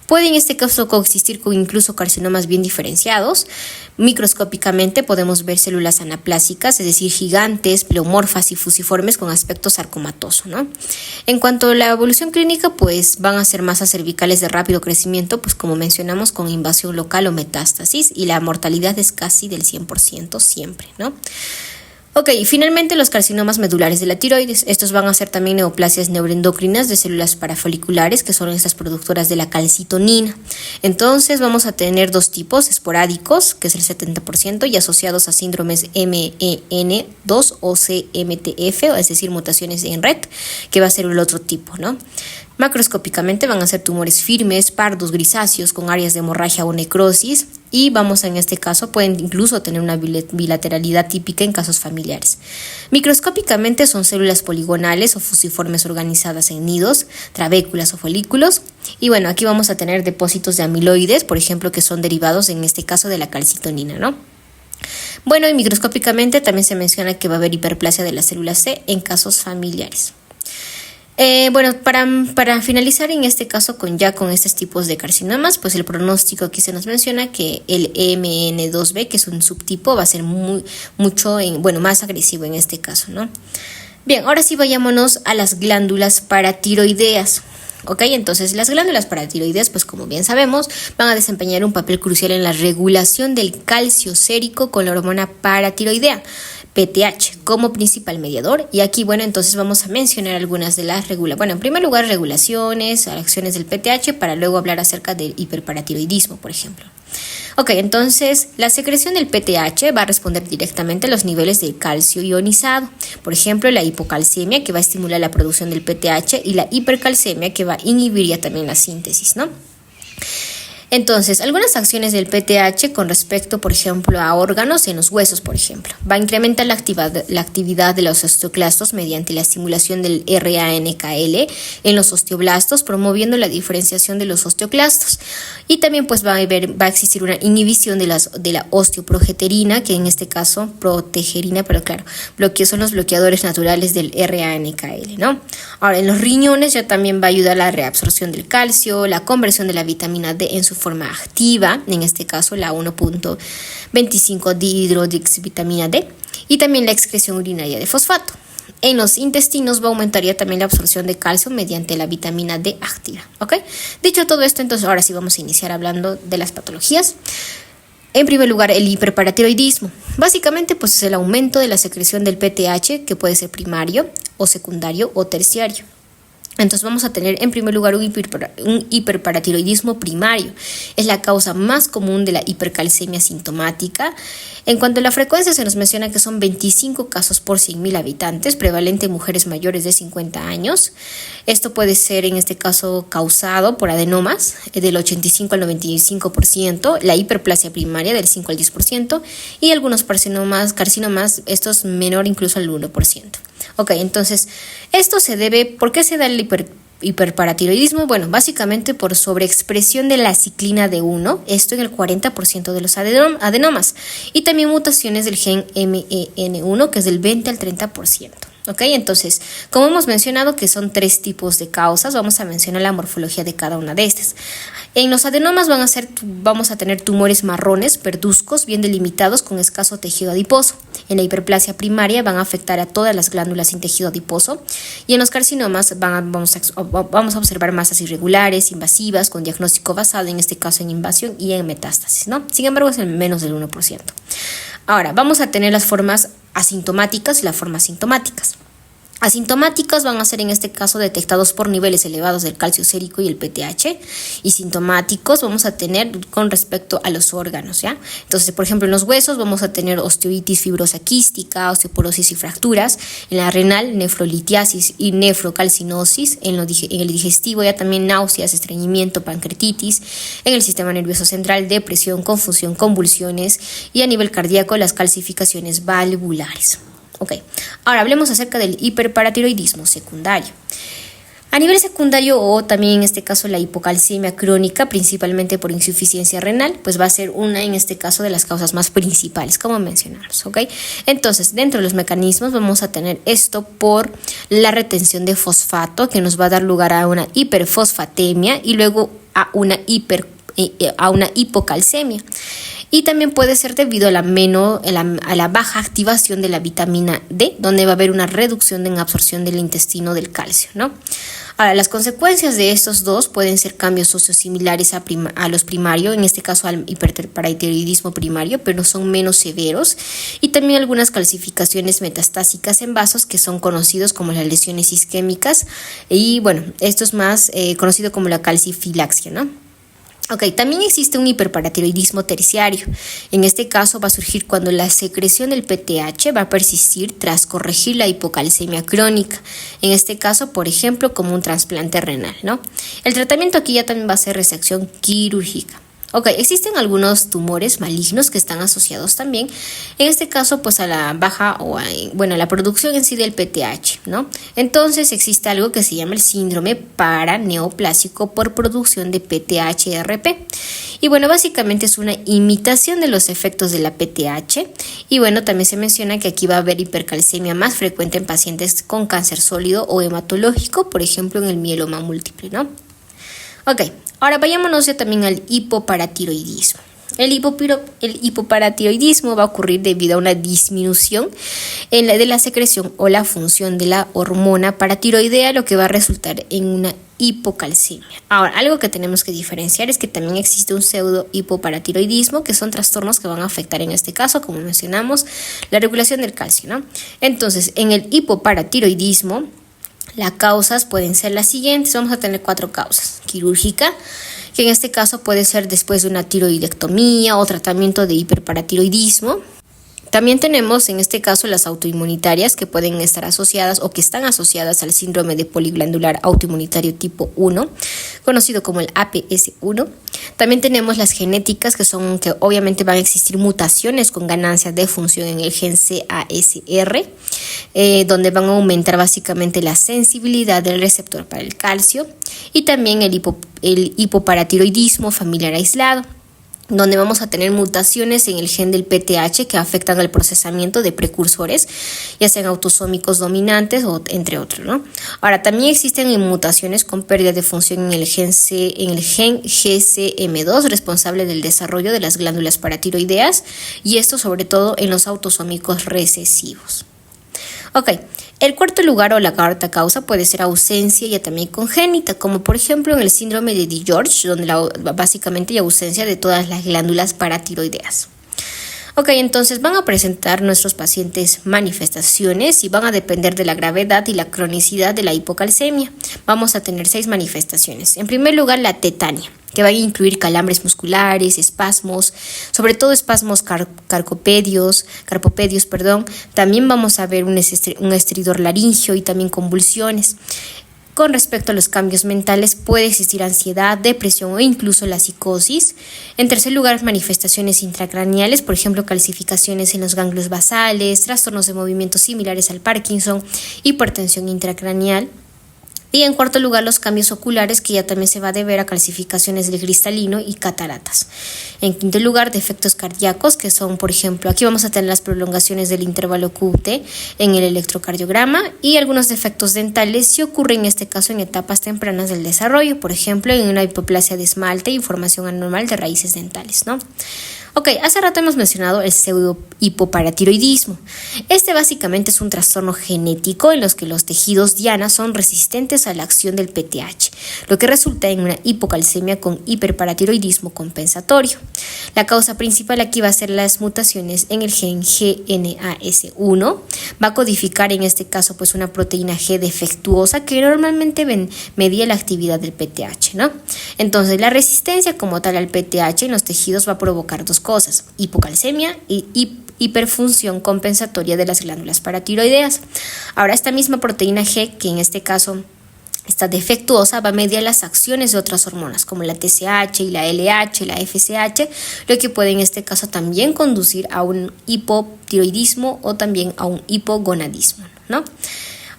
S1: Puede en este caso coexistir con incluso carcinomas bien diferenciados. Microscópicamente podemos ver células anaplásicas, es decir, gigantes, pleomorfas y fusiformes con aspecto sarcomatoso, ¿no? En cuanto a la evolución clínica, pues van a ser masas cervicales de rápido crecimiento, pues como mencionamos, con invasión local o metástasis, y la mortalidad es casi del 100% siempre, ¿no? Ok, finalmente los carcinomas medulares de la tiroides. Estos van a ser también neoplasias neuroendocrinas de células parafoliculares, que son estas productoras de la calcitonina. Entonces vamos a tener dos tipos, esporádicos, que es el 70%, y asociados a síndromes MEN2 o CMTF, es decir, mutaciones en red, que va a ser el otro tipo, ¿no? Macroscópicamente van a ser tumores firmes, pardos, grisáceos, con áreas de hemorragia o necrosis, y en este caso pueden incluso tener una bilateralidad típica en casos familiares. Microscópicamente son células poligonales o fusiformes organizadas en nidos, trabéculas o folículos, y bueno, aquí vamos a tener depósitos de amiloides, por ejemplo, que son derivados en este caso de la calcitonina, ¿no? Bueno, y microscópicamente también se menciona que va a haber hiperplasia de la célula C en casos familiares. Para finalizar en este caso con estos tipos de carcinomas, pues el pronóstico aquí se nos menciona que el MN2B, que es un subtipo, va a ser más agresivo en este caso, ¿no? Bien, ahora sí vayámonos a las glándulas paratiroideas. Ok, entonces las glándulas paratiroideas, pues como bien sabemos, van a desempeñar un papel crucial en la regulación del calcio sérico con la hormona paratiroidea, PTH, como principal mediador. Y aquí, entonces vamos a mencionar algunas de las en primer lugar, regulaciones, acciones del PTH, para luego hablar acerca del hiperparatiroidismo, por ejemplo. Ok, entonces la secreción del PTH va a responder directamente a los niveles del calcio ionizado. Por ejemplo, la hipocalcemia, que va a estimular la producción del PTH, y la hipercalcemia, que va a inhibir ya también la síntesis, ¿no? Entonces, algunas acciones del PTH con respecto, por ejemplo, a órganos en los huesos, por ejemplo. Va a incrementar la actividad de los osteoclastos mediante la estimulación del RANKL en los osteoblastos, promoviendo la diferenciación de los osteoclastos. Y también pues va a existir una inhibición de la osteoprogesterina, que en este caso, protegerina, pero claro, son los bloqueadores naturales del RANKL, ¿no? Ahora, en los riñones ya también va a ayudar a la reabsorción del calcio, la conversión de la vitamina D en su forma activa, en este caso la 1.25 dihidroxivitamina D, y también la excreción urinaria de fosfato. En los intestinos va a aumentar ya también la absorción de calcio mediante la vitamina D activa. ¿Ok? Dicho todo esto, entonces ahora sí vamos a iniciar hablando de las patologías. En primer lugar, el hiperparatiroidismo. Básicamente, pues es el aumento de la secreción del PTH, que puede ser primario o secundario o terciario. Entonces vamos a tener en primer lugar un hiperparatiroidismo primario. Es la causa más común de la hipercalcemia sintomática. En cuanto a la frecuencia, se nos menciona que son 25 casos por 100.000 habitantes, prevalente en mujeres mayores de 50 años. Esto puede ser en este caso causado por adenomas del 85 al 95%, la hiperplasia primaria del 5 al 10% y algunos carcinomas, estos menor incluso al 1%. Ok, entonces, ¿por qué se da el hiperparatiroidismo? Bueno, básicamente por sobreexpresión de la ciclina D1, esto en el 40% de los adenomas, y también mutaciones del gen MEN1, que es del 20 al 30%. Ok, entonces, como hemos mencionado que son 3 tipos de causas, vamos a mencionar la morfología de cada una de estas. En los adenomas vamos a tener tumores marrones, perduzcos, bien delimitados con escaso tejido adiposo. En la hiperplasia primaria van a afectar a todas las glándulas sin tejido adiposo, y en los carcinomas vamos a observar masas irregulares, invasivas, con diagnóstico basado en este caso en invasión y en metástasis, ¿no? Sin embargo, es en menos del 1%. Ahora, vamos a tener las formas asintomáticas y las formas sintomáticas. Asintomáticos van a ser en este caso detectados por niveles elevados del calcio sérico y el PTH, y sintomáticos vamos a tener con respecto a los órganos, ¿ya? Entonces, por ejemplo, en los huesos vamos a tener osteoitis fibrosa quística, osteoporosis y fracturas; en la renal, nefrolitiasis y nefrocalcinosis; en el digestivo ya también náuseas, estreñimiento, pancreatitis; en el sistema nervioso central, depresión, confusión, convulsiones; y a nivel cardíaco, las calcificaciones valvulares. Ok, ahora hablemos acerca del hiperparatiroidismo secundario. A nivel secundario, o también en este caso la hipocalcemia crónica, principalmente por insuficiencia renal, pues va a ser una, en este caso, de las causas más principales, como mencionamos, ¿ok? Entonces, dentro de los mecanismos vamos a tener esto por la retención de fosfato, que nos va a dar lugar a una hiperfosfatemia y luego a una hipocalcemia. Y también puede ser debido a la baja activación de la vitamina D, donde va a haber una reducción en absorción del intestino del calcio, ¿no? Ahora, las consecuencias de estos dos pueden ser cambios sociosimilares a los primarios, en este caso al hiperparatiroidismo primario, pero son menos severos, y también algunas calcificaciones metastásicas en vasos que son conocidos como las lesiones isquémicas, y bueno, esto es más conocido como la calcifilaxia, ¿no? Ok, también existe un hiperparatiroidismo terciario. En este caso va a surgir cuando la secreción del PTH va a persistir tras corregir la hipocalcemia crónica. En este caso, por ejemplo, como un trasplante renal, ¿no? El tratamiento aquí ya también va a ser resección quirúrgica. Ok, existen algunos tumores malignos que están asociados también, en este caso, pues a la baja a la producción en sí del PTH, ¿no? Entonces existe algo que se llama el síndrome paraneoplásico por producción de PTH-RP. Y bueno, básicamente es una imitación de los efectos de la PTH. Y bueno, también se menciona que aquí va a haber hipercalcemia más frecuente en pacientes con cáncer sólido o hematológico, por ejemplo, en el mieloma múltiple, ¿no? Ok, ahora vayámonos ya también al hipoparatiroidismo. El hipoparatiroidismo va a ocurrir debido a una disminución de la secreción o la función de la hormona paratiroidea, lo que va a resultar en una hipocalcemia. Ahora, algo que tenemos que diferenciar es que también existe un pseudo hipoparatiroidismo, que son trastornos que van a afectar, en este caso, como mencionamos, la regulación del calcio, ¿no? Entonces, en el hipoparatiroidismo, las causas pueden ser las siguientes. Vamos a tener 4 causas. Quirúrgica, que en este caso puede ser después de una tiroidectomía o tratamiento de hiperparatiroidismo. También tenemos en este caso las autoinmunitarias, que pueden estar asociadas o que están asociadas al síndrome de poliglandular autoinmunitario tipo 1, conocido como el APS1. También tenemos las genéticas, que obviamente van a existir mutaciones con ganancias de función en el gen CASR, donde van a aumentar básicamente la sensibilidad del receptor para el calcio, y también el hipoparatiroidismo familiar aislado, donde vamos a tener mutaciones en el gen del PTH que afectan al procesamiento de precursores, ya sean autosómicos dominantes o entre otros, ¿no? Ahora, también existen mutaciones con pérdida de función en el gen GCM2, responsable del desarrollo de las glándulas paratiroideas, y esto sobre todo en los autosómicos recesivos. Ok, el cuarto lugar o la cuarta causa puede ser ausencia ya también congénita, como por ejemplo en el síndrome de DiGeorge, donde básicamente hay ausencia de todas las glándulas paratiroideas. Ok, entonces van a presentar nuestros pacientes manifestaciones y van a depender de la gravedad y la cronicidad de la hipocalcemia. Vamos a tener 6 manifestaciones. En primer lugar, la tetania, que va a incluir calambres musculares, espasmos, sobre todo espasmos carpopedios. También vamos a ver un estridor laringio y también convulsiones. Con respecto a los cambios mentales, puede existir ansiedad, depresión o incluso la psicosis. En tercer lugar, manifestaciones intracraneales, por ejemplo, calcificaciones en los ganglios basales, trastornos de movimiento similares al Parkinson, hipertensión intracraneal. Y en cuarto lugar, los cambios oculares, que ya también se va a deber a calcificaciones del cristalino y cataratas. En quinto lugar, defectos cardíacos, que son, por ejemplo, aquí vamos a tener las prolongaciones del intervalo QT en el electrocardiograma, y algunos defectos dentales si ocurren en este caso en etapas tempranas del desarrollo, por ejemplo, en una hipoplasia de esmalte y formación anormal de raíces dentales, ¿no? Ok, hace rato hemos mencionado el pseudohipoparatiroidismo. Este básicamente es un trastorno genético en los que los tejidos diana son resistentes a la acción del PTH, lo que resulta en una hipocalcemia con hiperparatiroidismo compensatorio. La causa principal aquí va a ser las mutaciones en el gen GNAS1. Va a codificar en este caso pues una proteína G defectuosa que normalmente medía la actividad del PTH, ¿no? Entonces la resistencia como tal al PTH en los tejidos va a provocar dos cosas: hipocalcemia y hiperfunción compensatoria de las glándulas paratiroideas. Ahora, esta misma proteína G, que en este caso está defectuosa, va a mediar las acciones de otras hormonas como la TSH y la LH, la FSH, lo que puede en este caso también conducir a un hipotiroidismo o también a un hipogonadismo, ¿no?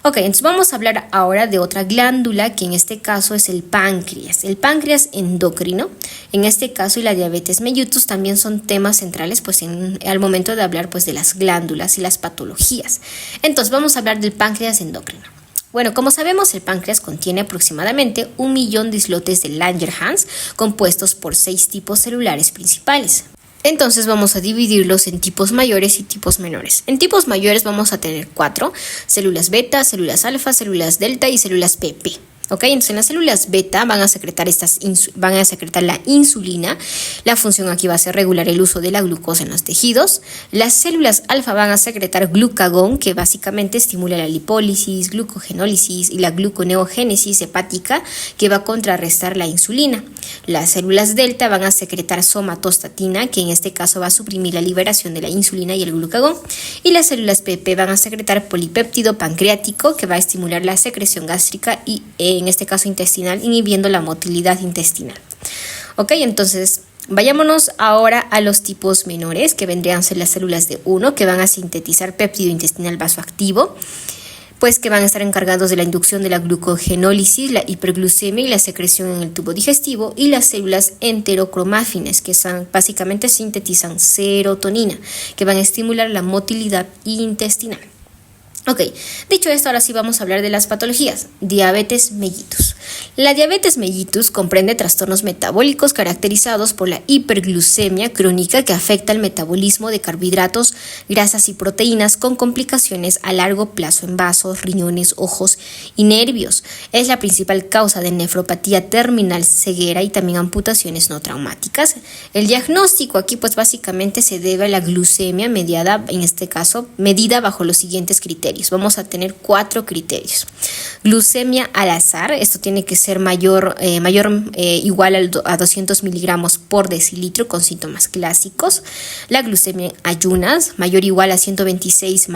S1: Ok, entonces vamos a hablar ahora de otra glándula que en este caso es el páncreas. El páncreas endocrino, en este caso, y la diabetes mellitus también son temas centrales pues al momento de hablar pues de las glándulas y las patologías. Entonces vamos a hablar del páncreas endocrino. Bueno, como sabemos, el páncreas contiene aproximadamente 1 millón de islotes de Langerhans compuestos por 6 tipos celulares principales. Entonces vamos a dividirlos en tipos mayores y tipos menores. En tipos mayores vamos a tener 4: células beta, células alfa, células delta y células PP. Ok, entonces en las células beta van a secretar la insulina. La función aquí va a ser regular el uso de la glucosa en los tejidos. Las células alfa van a secretar glucagón, que básicamente estimula la lipólisis, glucogenólisis y la gluconeogénesis hepática, que va a contrarrestar la insulina. Las células delta van a secretar somatostatina, que en este caso va a suprimir la liberación de la insulina y el glucagón. Y las células PP van a secretar polipéptido pancreático, que va a estimular la secreción gástrica y en este caso intestinal, inhibiendo la motilidad intestinal. Ok, entonces vayámonos ahora a los tipos menores, que vendrían a ser las células de 1, que van a sintetizar péptido intestinal vasoactivo, pues que van a estar encargados de la inducción de la glucogenólisis, la hiperglucemia y la secreción en el tubo digestivo, y las células enterocromáfines, que básicamente sintetizan serotonina, que van a estimular la motilidad intestinal. Ok, dicho esto, ahora sí vamos a hablar de las patologías. Diabetes mellitus. La diabetes mellitus comprende trastornos metabólicos caracterizados por la hiperglucemia crónica que afecta el metabolismo de carbohidratos, grasas y proteínas con complicaciones a largo plazo en vasos, riñones, ojos y nervios. Es la principal causa de nefropatía terminal, ceguera y también amputaciones no traumáticas. El diagnóstico aquí pues básicamente se debe a la glucemia mediada, en este caso, medida bajo los siguientes criterios. Vamos a tener 4 criterios. Glucemia al azar, esto tiene que ser igual a 200 miligramos por decilitro con síntomas clásicos. La glucemia en ayunas, mayor o igual a 126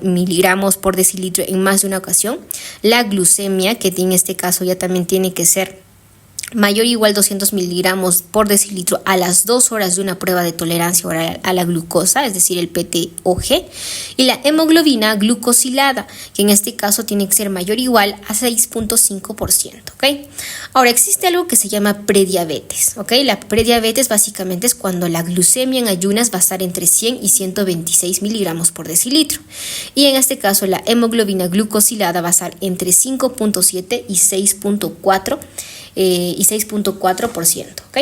S1: miligramos por decilitro en más de una ocasión. La glucemia, que en este caso ya también tiene que ser mayor o igual a 200 miligramos por decilitro a las 2 horas de una prueba de tolerancia oral a la glucosa, es decir, el PTOG, y la hemoglobina glucosilada, que en este caso tiene que ser mayor o igual a 6.5%, ¿ok? Ahora, existe algo que se llama prediabetes, ¿ok? La prediabetes básicamente es cuando la glucemia en ayunas va a estar entre 100 y 126 miligramos por decilitro, y en este caso la hemoglobina glucosilada va a estar entre 5.7 y 6.4%, ¿ok?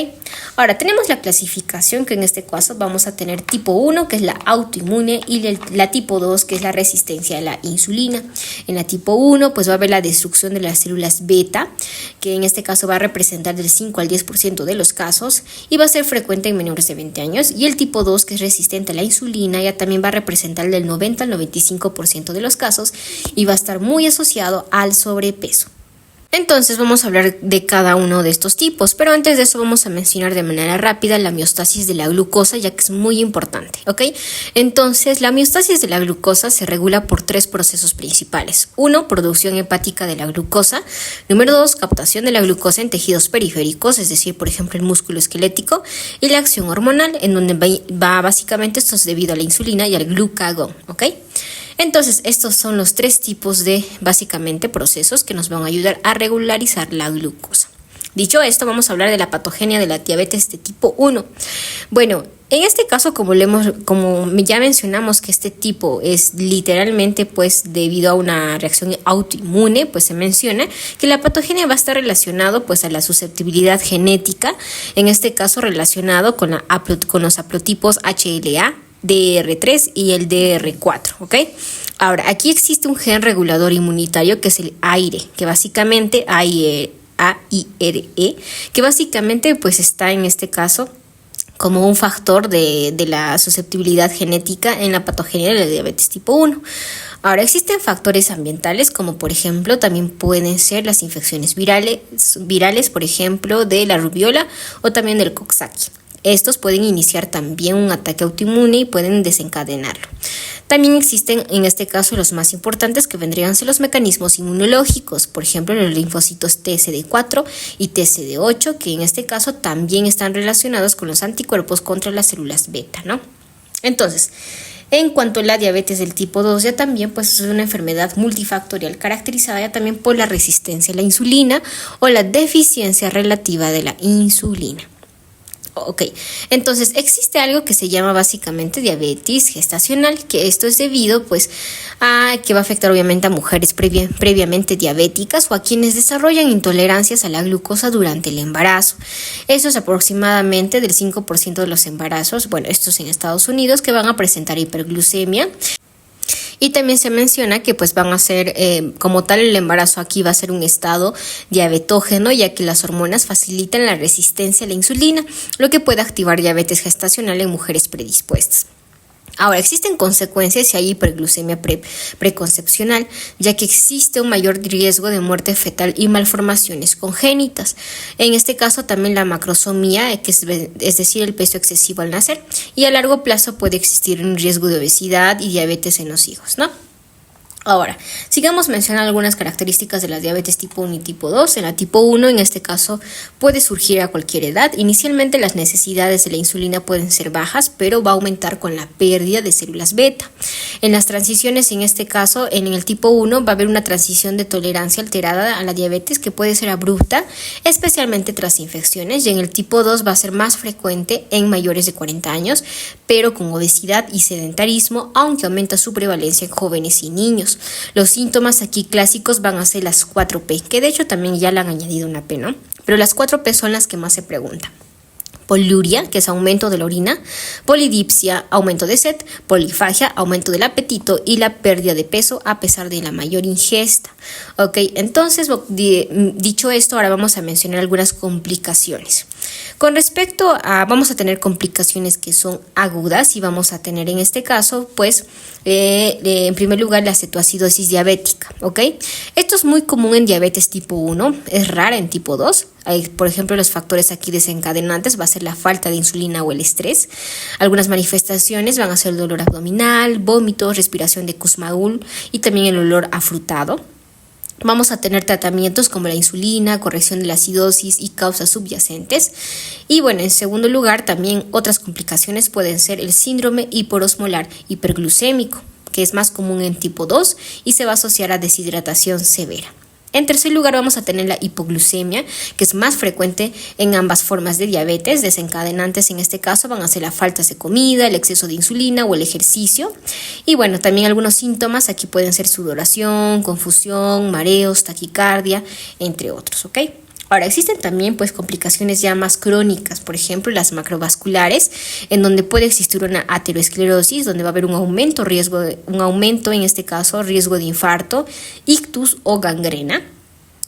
S1: Ahora tenemos la clasificación, que en este caso vamos a tener tipo 1, que es la autoinmune, y la tipo 2, que es la resistencia a la insulina. En la tipo 1 pues va a haber la destrucción de las células beta, que en este caso va a representar del 5 al 10% de los casos y va a ser frecuente en menores de 20 años. Y el tipo 2, que es resistente a la insulina, ya también va a representar del 90 al 95% de los casos y va a estar muy asociado al sobrepeso. Entonces vamos a hablar de cada uno de estos tipos, pero antes de eso vamos a mencionar de manera rápida la homeostasis de la glucosa, ya que es muy importante, ¿ok? Entonces, la homeostasis de la glucosa se regula por 3 procesos principales. 1, producción hepática de la glucosa. Número 2, captación de la glucosa en tejidos periféricos, es decir, por ejemplo, el músculo esquelético. Y la acción hormonal, en donde va básicamente, esto es debido a la insulina y al glucagón, ¿ok? Entonces, estos son los 3 tipos de, básicamente, procesos que nos van a ayudar a regularizar la glucosa. Dicho esto, vamos a hablar de la patogenia de la diabetes de tipo 1. Bueno, en este caso, como ya mencionamos que este tipo es literalmente pues debido a una reacción autoinmune, pues se menciona que la patogenia va a estar relacionado pues a la susceptibilidad genética, en este caso relacionado con los haplotipos HLA, DR3 y el DR4, ¿ok? Ahora, aquí existe un gen regulador inmunitario que es el AIRE, que básicamente AIRE, que básicamente pues está en este caso como un factor de la susceptibilidad genética en la patogenia de la diabetes tipo 1. Ahora, existen factores ambientales como por ejemplo también pueden ser las infecciones virales, por ejemplo de la rubiola o también del Coxsackie. Estos pueden iniciar también un ataque autoinmune y pueden desencadenarlo. También existen en este caso los más importantes que vendrían a ser los mecanismos inmunológicos, por ejemplo los linfocitos TCD4 y TCD8, que en este caso también están relacionados con los anticuerpos contra las células beta, ¿no? Entonces, en cuanto a la diabetes del tipo 2, ya también pues es una enfermedad multifactorial caracterizada ya también por la resistencia a la insulina o la deficiencia relativa de la insulina. Ok, entonces existe algo que se llama básicamente diabetes gestacional, que esto es debido pues a que va a afectar obviamente a mujeres previamente diabéticas o a quienes desarrollan intolerancias a la glucosa durante el embarazo. Eso es aproximadamente del 5% de los embarazos, bueno, estos en Estados Unidos, que van a presentar hiperglucemia. Y también se menciona que pues van a ser, como tal el embarazo aquí va a ser un estado diabetógeno, ya que las hormonas facilitan la resistencia a la insulina, lo que puede activar diabetes gestacional en mujeres predispuestas. Ahora, existen consecuencias si hay hiperglucemia preconcepcional, ya que existe un mayor riesgo de muerte fetal y malformaciones congénitas. En este caso también la macrosomía, que es decir, el peso excesivo al nacer, y a largo plazo puede existir un riesgo de obesidad y diabetes en los hijos, ¿no? Ahora, sigamos mencionando algunas características de la diabetes tipo 1 y tipo 2. En la tipo 1, en este caso, puede surgir a cualquier edad. Inicialmente las necesidades de la insulina pueden ser bajas, pero va a aumentar con la pérdida de células beta. En las transiciones, en este caso, en el tipo 1 va a haber una transición de tolerancia alterada a la diabetes que puede ser abrupta, especialmente tras infecciones, y en el tipo 2 va a ser más frecuente en mayores de 40 años, pero con obesidad y sedentarismo, aunque aumenta su prevalencia en jóvenes y niños. Los síntomas aquí clásicos van a ser las 4P, que de hecho también ya le han añadido una P, ¿no? Pero las 4P son las que más se preguntan. Poliuria, que es aumento de la orina, polidipsia, aumento de sed, polifagia, aumento del apetito y la pérdida de peso a pesar de la mayor ingesta. Ok, entonces, dicho esto, ahora vamos a mencionar algunas complicaciones. Con respecto a, vamos a tener complicaciones que son agudas y vamos a tener en este caso, pues, en primer lugar, la cetoacidosis diabética, ¿ok? Esto es muy común en diabetes tipo 1, es rara en tipo 2. Por ejemplo, los factores aquí desencadenantes va a ser la falta de insulina o el estrés. Algunas manifestaciones van a ser el dolor abdominal, vómitos, respiración de Kussmaul y también el olor afrutado. Vamos a tener tratamientos como la insulina, corrección de la acidosis y causas subyacentes. Y bueno, en segundo lugar, también otras complicaciones pueden ser el síndrome hiperosmolar hiperglucémico, que es más común en tipo 2 y se va a asociar a deshidratación severa. En tercer lugar vamos a tener la hipoglucemia, que es más frecuente en ambas formas de diabetes. Desencadenantes en este caso van a ser la falta de comida, el exceso de insulina o el ejercicio. Y bueno, también algunos síntomas aquí pueden ser sudoración, confusión, mareos, taquicardia, entre otros, ¿ok? Ahora, existen también pues complicaciones ya más crónicas, por ejemplo las macrovasculares, en donde puede existir una aterosclerosis, donde va a haber un aumento en este caso riesgo de infarto, ictus o gangrena.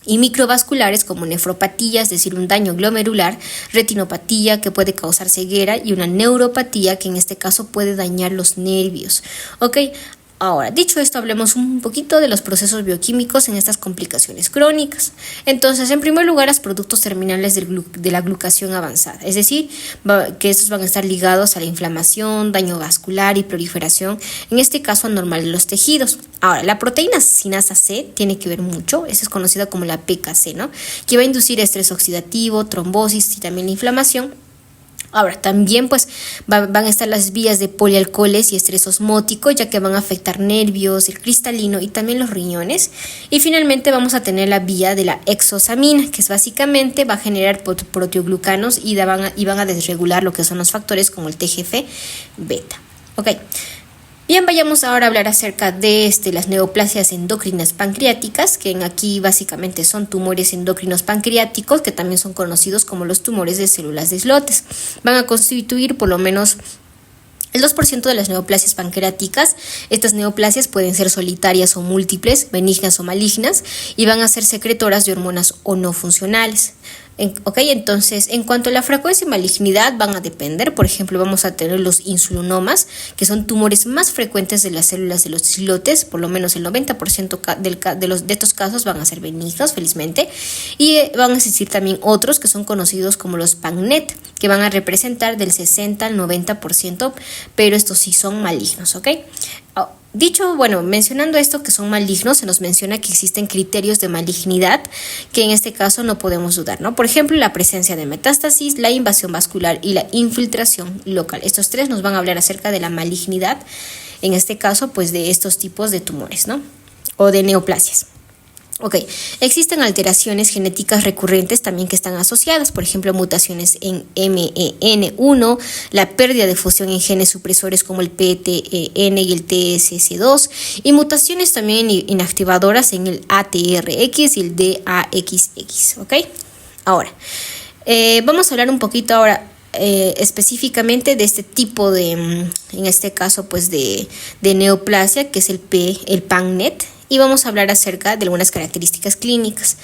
S1: Y microvasculares como nefropatía, es decir, un daño glomerular, retinopatía que puede causar ceguera y una neuropatía que en este caso puede dañar los nervios. ¿Ok? Ahora, dicho esto, hablemos un poquito de los procesos bioquímicos en estas complicaciones crónicas. Entonces, en primer lugar, los productos terminales de la glucación avanzada, es decir, que estos van a estar ligados a la inflamación, daño vascular y proliferación, en este caso anormal de los tejidos. Ahora, la proteína sinasa C tiene que ver mucho, esa es conocida como la PKC, ¿no? Que va a inducir estrés oxidativo, trombosis y también la inflamación. Ahora, también pues van a estar las vías de polialcoholes y estrés osmótico, ya que van a afectar nervios, el cristalino y también los riñones. Y finalmente vamos a tener la vía de la exosamina, que es básicamente va a generar proteoglucanos y van a desregular lo que son los factores como el TGF-beta. Ok. Bien, vayamos ahora a hablar acerca de las neoplasias endocrinas pancreáticas, que aquí básicamente son tumores endocrinos pancreáticos, que también son conocidos como los tumores de células de islotes. Van a constituir por lo menos el 2% de las neoplasias pancreáticas. Estas neoplasias pueden ser solitarias o múltiples, benignas o malignas, y van a ser secretoras de hormonas o no funcionales. Entonces, en cuanto a la frecuencia y malignidad, van a depender. Por ejemplo, vamos a tener los insulinomas, que son tumores más frecuentes de las células de los islotes. Por lo menos el 90% de estos casos van a ser benignos, felizmente. Y van a existir también otros que son conocidos como los PANNET, que van a representar del 60 al 90%, pero estos sí son malignos, ¿ok? Mencionando esto que son malignos, se nos menciona que existen criterios de malignidad que en este caso no podemos dudar, ¿no? Por ejemplo, la presencia de metástasis, la invasión vascular y la infiltración local. Estos tres nos van a hablar acerca de la malignidad, en este caso, pues de estos tipos de tumores, ¿no? O de neoplasias. Existen alteraciones genéticas recurrentes también que están asociadas, por ejemplo, mutaciones en MEN1, la pérdida de fusión en genes supresores como el PTEN y el TSS2, y mutaciones también inactivadoras en el ATRX y el DAXX, Ahora, vamos a hablar un poquito ahora específicamente de este tipo de, en este caso, pues de neoplasia, que es el PANNET. Y vamos a hablar acerca de algunas características clínicas.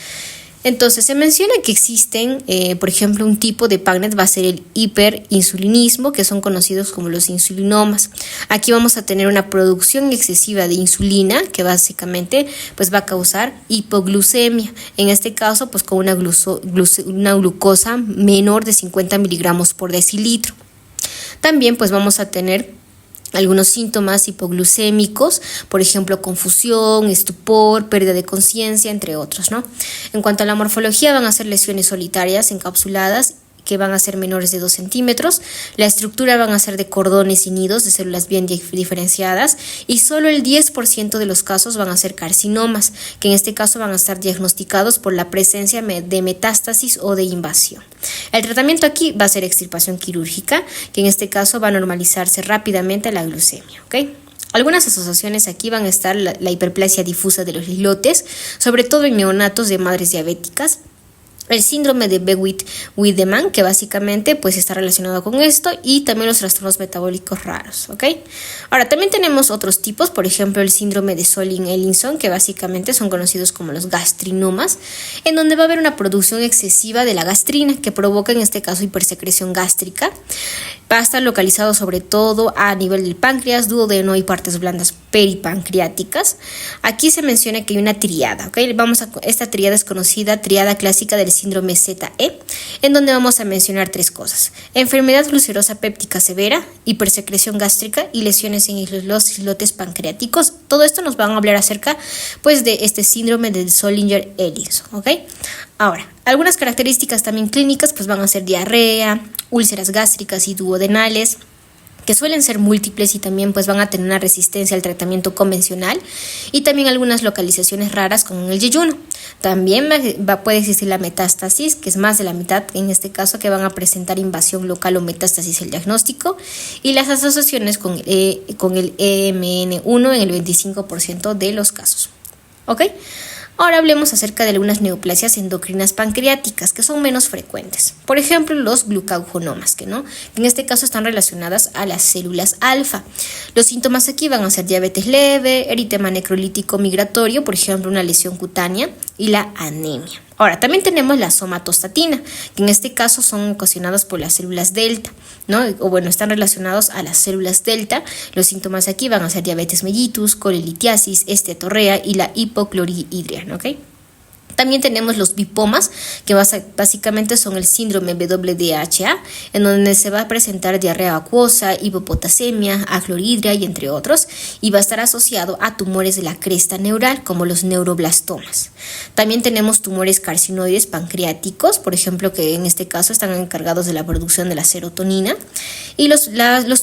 S1: Entonces, se menciona que existen, por ejemplo, un tipo de PANNET va a ser el hiperinsulinismo, que son conocidos como los insulinomas. Aquí vamos a tener una producción excesiva de insulina, que básicamente pues va a causar hipoglucemia. En este caso, pues con una glucosa menor de 50 miligramos por decilitro. También pues vamos a tener algunos síntomas hipoglucémicos, por ejemplo, confusión, estupor, pérdida de conciencia, entre otros, ¿no? En cuanto a la morfología, van a ser lesiones solitarias, encapsuladas, que van a ser menores de 2 centímetros. La estructura van a ser de cordones y nidos de células bien diferenciadas, y solo el 10% de los casos van a ser carcinomas, que en este caso van a estar diagnosticados por la presencia de metástasis o de invasión. El tratamiento aquí va a ser extirpación quirúrgica, que en este caso va a normalizarse rápidamente la glucemia, Algunas asociaciones aquí van a estar la hiperplasia difusa de los islotes, sobre todo en neonatos de madres diabéticas. El síndrome de Bewit-Wiedemann, que básicamente pues está relacionado con esto, y también los trastornos metabólicos raros, Ahora, también tenemos otros tipos, por ejemplo, el síndrome de Solin-Ellison, que básicamente son conocidos como los gastrinomas, en donde va a haber una producción excesiva de la gastrina, que provoca en este caso hipersecreción gástrica. Va a estar localizado sobre todo a nivel del páncreas, duodeno y partes blandas peripancreáticas. Aquí se menciona que hay una triada, Esta triada es conocida triada clásica del síndrome ZE, en donde vamos a mencionar 3 cosas: enfermedad ulcerosa péptica severa, hipersecreción gástrica y lesiones en los islotes pancreáticos. Todo esto nos van a hablar acerca pues de este síndrome del Solinger-Ellison, Ahora, algunas características también clínicas pues van a ser diarrea, úlceras gástricas y duodenales, que suelen ser múltiples y también pues van a tener una resistencia al tratamiento convencional, y también algunas localizaciones raras como en el yeyuno. También puede existir la metástasis, que es más de la mitad en este caso, que van a presentar invasión local o metástasis el diagnóstico, y las asociaciones con el EMN1 en el 25% de los casos. Ahora hablemos acerca de algunas neoplasias endocrinas pancreáticas que son menos frecuentes. Por ejemplo, los glucagenomas, que en este caso están relacionadas a las células alfa. Los síntomas aquí van a ser diabetes leve, eritema necrolítico migratorio, por ejemplo, una lesión cutánea, y la anemia. Ahora, también tenemos la somatostatina, que en este caso son ocasionadas por las células delta, están relacionados a las células delta. Los síntomas aquí van a ser diabetes mellitus, colelitiasis, esteatorrea y la hipoclorhidria, También tenemos los bipomas, que básicamente son el síndrome WDHA, en donde se va a presentar diarrea acuosa, hipopotasemia, acloridria y entre otros, y va a estar asociado a tumores de la cresta neural, como los neuroblastomas. También tenemos tumores carcinoides pancreáticos, por ejemplo, que en este caso están encargados de la producción de la serotonina, y los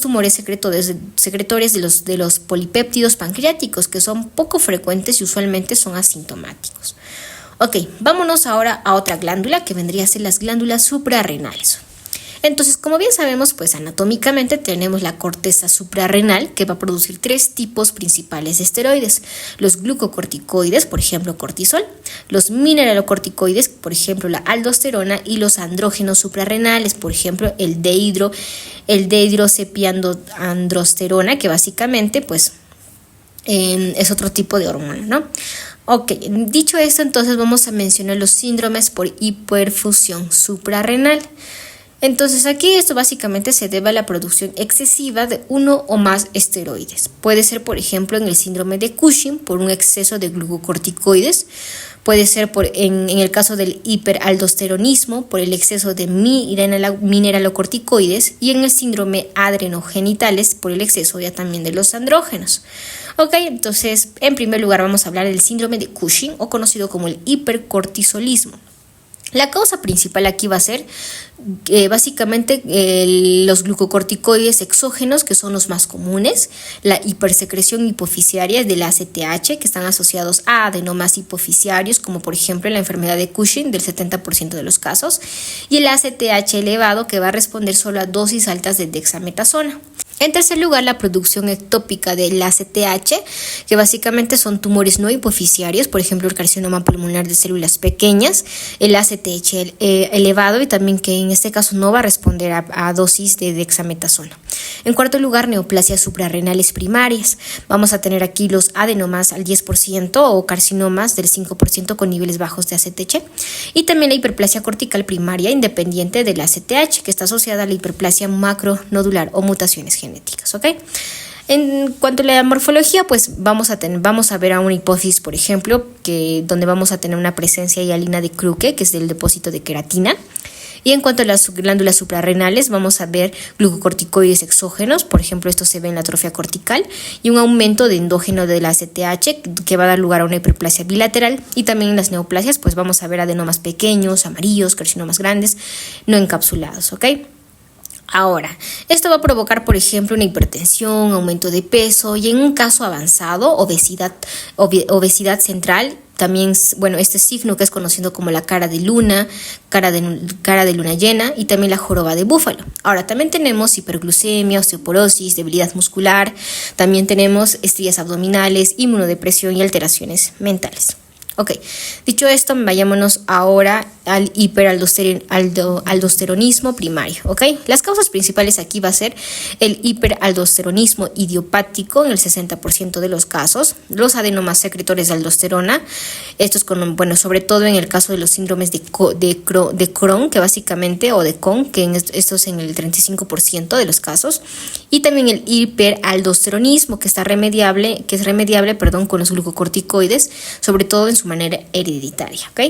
S1: tumores secretores de los polipéptidos pancreáticos, que son poco frecuentes y usualmente son asintomáticos. Ok, vámonos ahora a otra glándula que vendría a ser las glándulas suprarrenales. Entonces, como bien sabemos, pues anatómicamente tenemos la corteza suprarrenal que va a producir tres tipos principales de esteroides: los glucocorticoides, por ejemplo, cortisol; los mineralocorticoides, por ejemplo, la aldosterona; y los andrógenos suprarrenales, por ejemplo, el dehidrocepiandrosterona, que básicamente pues es otro tipo de hormona, ¿no? Ok, dicho esto, entonces vamos a mencionar los síndromes por hiperfusión suprarrenal. Entonces aquí esto básicamente se debe a la producción excesiva de uno o más esteroides. Puede ser, por ejemplo, en el síndrome de Cushing por un exceso de glucocorticoides. Puede ser en el caso del hiperaldosteronismo por el exceso de mineralocorticoides, y en el síndrome adrenogenitales por el exceso ya también de los andrógenos. Ok, entonces en primer lugar vamos a hablar del síndrome de Cushing, o conocido como el hipercortisolismo. La causa principal aquí va a ser básicamente los glucocorticoides exógenos, que son los más comunes, la hipersecreción hipofisiaria del ACTH, que están asociados a adenomas hipofisiarios, como por ejemplo en la enfermedad de Cushing del 70% de los casos, y el ACTH elevado, que va a responder solo a dosis altas de dexametasona. En tercer lugar, la producción ectópica del ACTH, que básicamente son tumores no hipofisiarios, por ejemplo el carcinoma pulmonar de células pequeñas, el ACTH elevado, y también que en este caso no va a responder a dosis de dexametasona. En cuarto lugar, neoplasias suprarrenales primarias. Vamos a tener aquí los adenomas al 10% o carcinomas del 5% con niveles bajos de ACTH, y también la hiperplasia cortical primaria independiente del ACTH, que está asociada a la hiperplasia macronodular o mutaciones genéticas. ¿Ok? En cuanto a la morfología, pues vamos a ver a una hipófisis, por ejemplo, donde vamos a tener una presencia hialina de Kruke, que es del depósito de queratina. Y en cuanto a las glándulas suprarrenales, vamos a ver glucocorticoides exógenos, por ejemplo, esto se ve en la atrofia cortical, y un aumento de endógeno del ACTH que va a dar lugar a una hiperplasia bilateral. Y también en las neoplasias, pues vamos a ver adenomas pequeños, amarillos, carcinomas grandes, no encapsulados, ¿ok? Ahora, esto va a provocar, por ejemplo, una hipertensión, aumento de peso, y en un caso avanzado, obesidad central. También, bueno, este signo que es conocido como la cara de luna, cara de luna llena, y también la joroba de búfalo. Ahora, también tenemos hiperglucemia, osteoporosis, debilidad muscular. También tenemos estrías abdominales, inmunodepresión y alteraciones mentales. Ok, dicho esto, vayámonos ahora al hiperaldosteronismo primario, ¿ok? Las causas principales aquí va a ser el hiperaldosteronismo idiopático en el 60% de los casos, los adenomas secretores de aldosterona, estos sobre todo en el caso de los síndromes de Crohn, que básicamente, o de Cohn, estos en el 35% de los casos, y también el hiperaldosteronismo, que es remediable con los glucocorticoides, sobre todo en su manera hereditaria, ¿ok?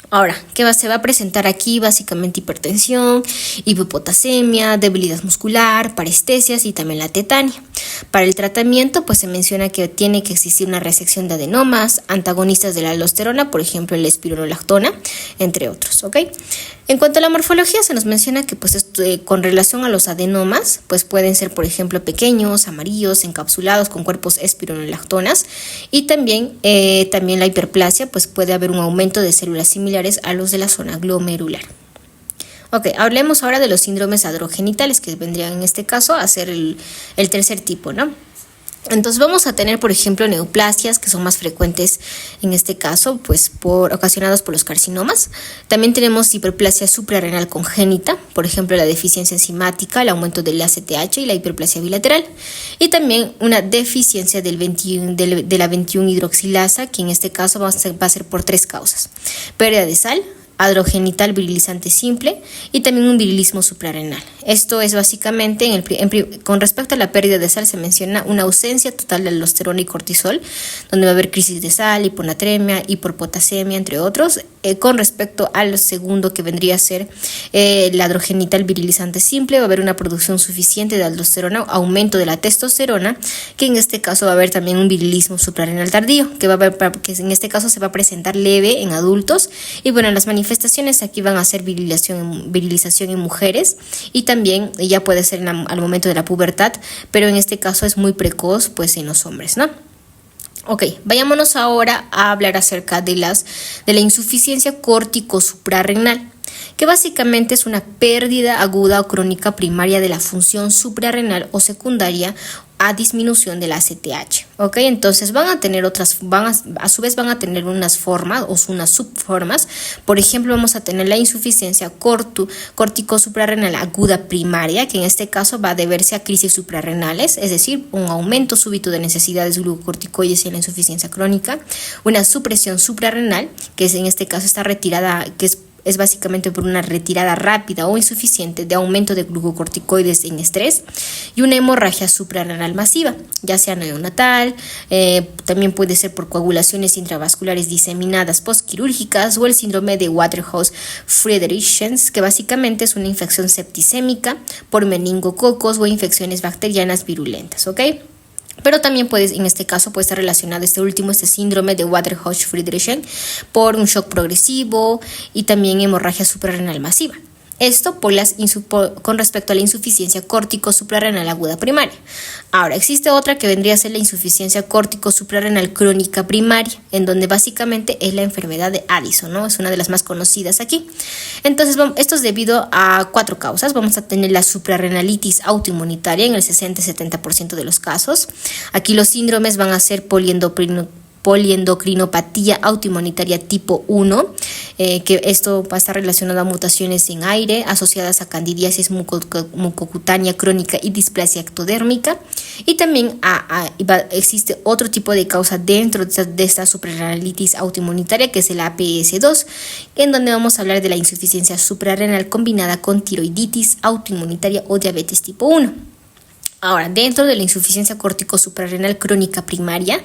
S1: Ahora, se va a presentar aquí? Básicamente hipertensión, hipopotasemia, debilidad muscular, parestesias y también la tetania. Para el tratamiento, pues se menciona que tiene que existir una resección de adenomas, antagonistas de la aldosterona, por ejemplo el espironolactona, entre otros, ¿ok? En cuanto a la morfología, se nos menciona que con relación a los adenomas, pues pueden ser, por ejemplo, pequeños, amarillos, encapsulados con cuerpos espironolactonas, y también la hiperplasia, pues puede haber un aumento de células similares a los de la zona glomerular. Ok, hablemos ahora de los síndromes adrogenitales, que vendrían en este caso a ser el tercer tipo, ¿no? Entonces vamos a tener, por ejemplo, neoplasias, que son más frecuentes en este caso, pues ocasionadas por los carcinomas. También tenemos hiperplasia suprarrenal congénita, por ejemplo, la deficiencia enzimática, el aumento del ACTH y la hiperplasia bilateral. Y también una deficiencia de la 21 hidroxilasa, que en este caso va a ser por tres causas: pérdida de sal, adrogenital virilizante simple y también un virilismo suprarrenal. Esto es básicamente, con respecto a la pérdida de sal, se menciona una ausencia total de aldosterona y cortisol, donde va a haber crisis de sal, hiponatremia, hiperpotasemia, entre otros. Con respecto al segundo, que vendría a ser la adrogenital virilizante simple, va a haber una producción suficiente de aldosterona, aumento de la testosterona, que en este caso va a haber también un virilismo suprarrenal tardío, que en este caso se va a presentar leve en adultos. Y bueno, las manifestaciones aquí van a ser virilización en mujeres, y también ya puede ser al momento de la pubertad, pero en este caso es muy precoz pues en los hombres, ¿no? Ok, vayámonos ahora a hablar acerca de la insuficiencia córtico suprarrenal, que básicamente es una pérdida aguda o crónica primaria de la función suprarrenal o secundaria a disminución del ACTH. ¿Ok? Entonces a su vez van a tener unas formas o unas subformas. Por ejemplo, vamos a tener la insuficiencia córtico suprarrenal aguda primaria, que en este caso va a deberse a crisis suprarrenales, es decir, un aumento súbito de necesidades glucocorticoides y la insuficiencia crónica, una supresión suprarrenal, que en este caso está retirada, que es básicamente por una retirada rápida o insuficiente de aumento de glucocorticoides en estrés, y una hemorragia suprarrenal masiva, ya sea neonatal, también puede ser por coagulaciones intravasculares diseminadas postquirúrgicas, o el síndrome de Waterhouse-Friderichsen, que básicamente es una infección septicémica por meningococos o infecciones bacterianas virulentas, ¿ok? Pero también en este caso puede estar relacionado este síndrome de Waterhouse-Friderichsen por un shock progresivo y también hemorragia suprarrenal masiva. Esto con respecto a la insuficiencia córtico suprarrenal aguda primaria. Ahora, existe otra que vendría a ser la insuficiencia córtico suprarrenal crónica primaria, en donde básicamente es la enfermedad de Addison, ¿no? Es una de las más conocidas aquí. Entonces, esto es debido a 4 causas. Vamos a tener la suprarrenalitis autoinmunitaria en el 60-70% de los casos. Aquí los síndromes van a ser poliendocrinopatía autoinmunitaria tipo 1, que esto va a estar relacionado a mutaciones en aire asociadas a candidiasis mucocutánea crónica y displasia ectodérmica, y también existe otro tipo de causa dentro de esta suprarrenalitis autoinmunitaria, que es el APS2, en donde vamos a hablar de la insuficiencia suprarrenal combinada con tiroiditis autoinmunitaria o diabetes tipo 1. Ahora, dentro de la insuficiencia córtico suprarrenal crónica primaria,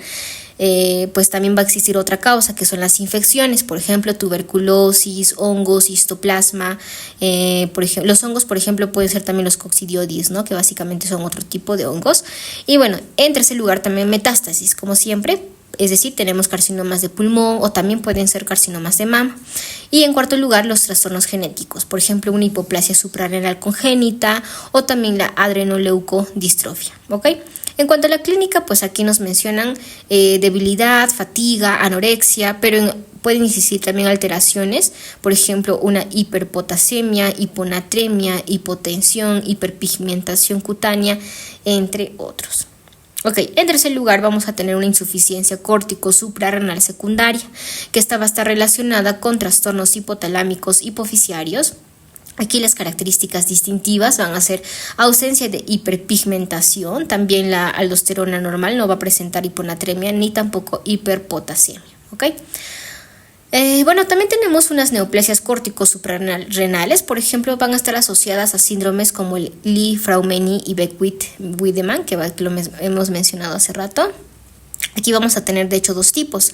S1: pues también va a existir otra causa, que son las infecciones, por ejemplo, tuberculosis, hongos, histoplasma. Por ejemplo, los hongos, por ejemplo, pueden ser también los coccidioides, ¿no? Que básicamente son otro tipo de hongos. Y bueno, en tercer lugar también metástasis, como siempre. Es decir, tenemos carcinomas de pulmón o también pueden ser carcinomas de mama. Y en cuarto lugar, los trastornos genéticos, por ejemplo, una hipoplasia suprarrenal congénita o también la adrenoleucodistrofia, ¿ok? En cuanto a la clínica, pues aquí nos mencionan debilidad, fatiga, anorexia, pero pueden existir también alteraciones, por ejemplo, una hiperpotasemia, hiponatremia, hipotensión, hiperpigmentación cutánea, entre otros. Ok, en tercer lugar vamos a tener una insuficiencia córtico suprarrenal secundaria, que esta va a estar relacionada con trastornos hipotalámicos hipofisiarios. Aquí las características distintivas van a ser ausencia de hiperpigmentación, también la aldosterona normal no va a presentar hiponatremia ni tampoco hiperpotasemia, ¿ok? Bueno, también tenemos unas neoplasias córticos suprarrenales, por ejemplo, van a estar asociadas a síndromes como el Li-Fraumeni y Beckwith-Wiedemann, que lo hemos mencionado hace rato. Aquí vamos a tener de hecho 2 tipos.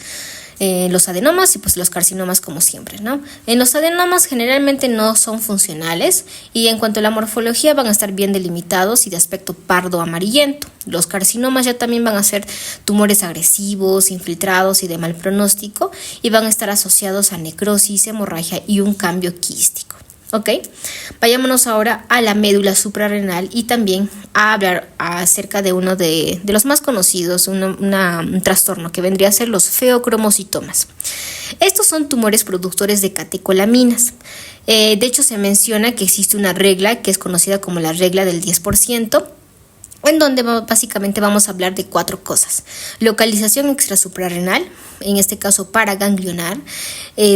S1: Los adenomas y pues los carcinomas, como siempre, ¿no? En los adenomas generalmente no son funcionales, y en cuanto a la morfología van a estar bien delimitados y de aspecto pardo amarillento. Los carcinomas ya también van a ser tumores agresivos, infiltrados y de mal pronóstico, y van a estar asociados a necrosis, hemorragia y un cambio quístico. ¿Ok? Vayámonos ahora a la médula suprarrenal y también a hablar acerca de uno de los más conocidos, un trastorno que vendría a ser los feocromocitomas. Estos son tumores productores de catecolaminas. De hecho, se menciona que existe una regla que es conocida como la regla del 10%, en donde básicamente vamos a hablar de 4 cosas: localización extrasuprarrenal, en este caso paraganglionar.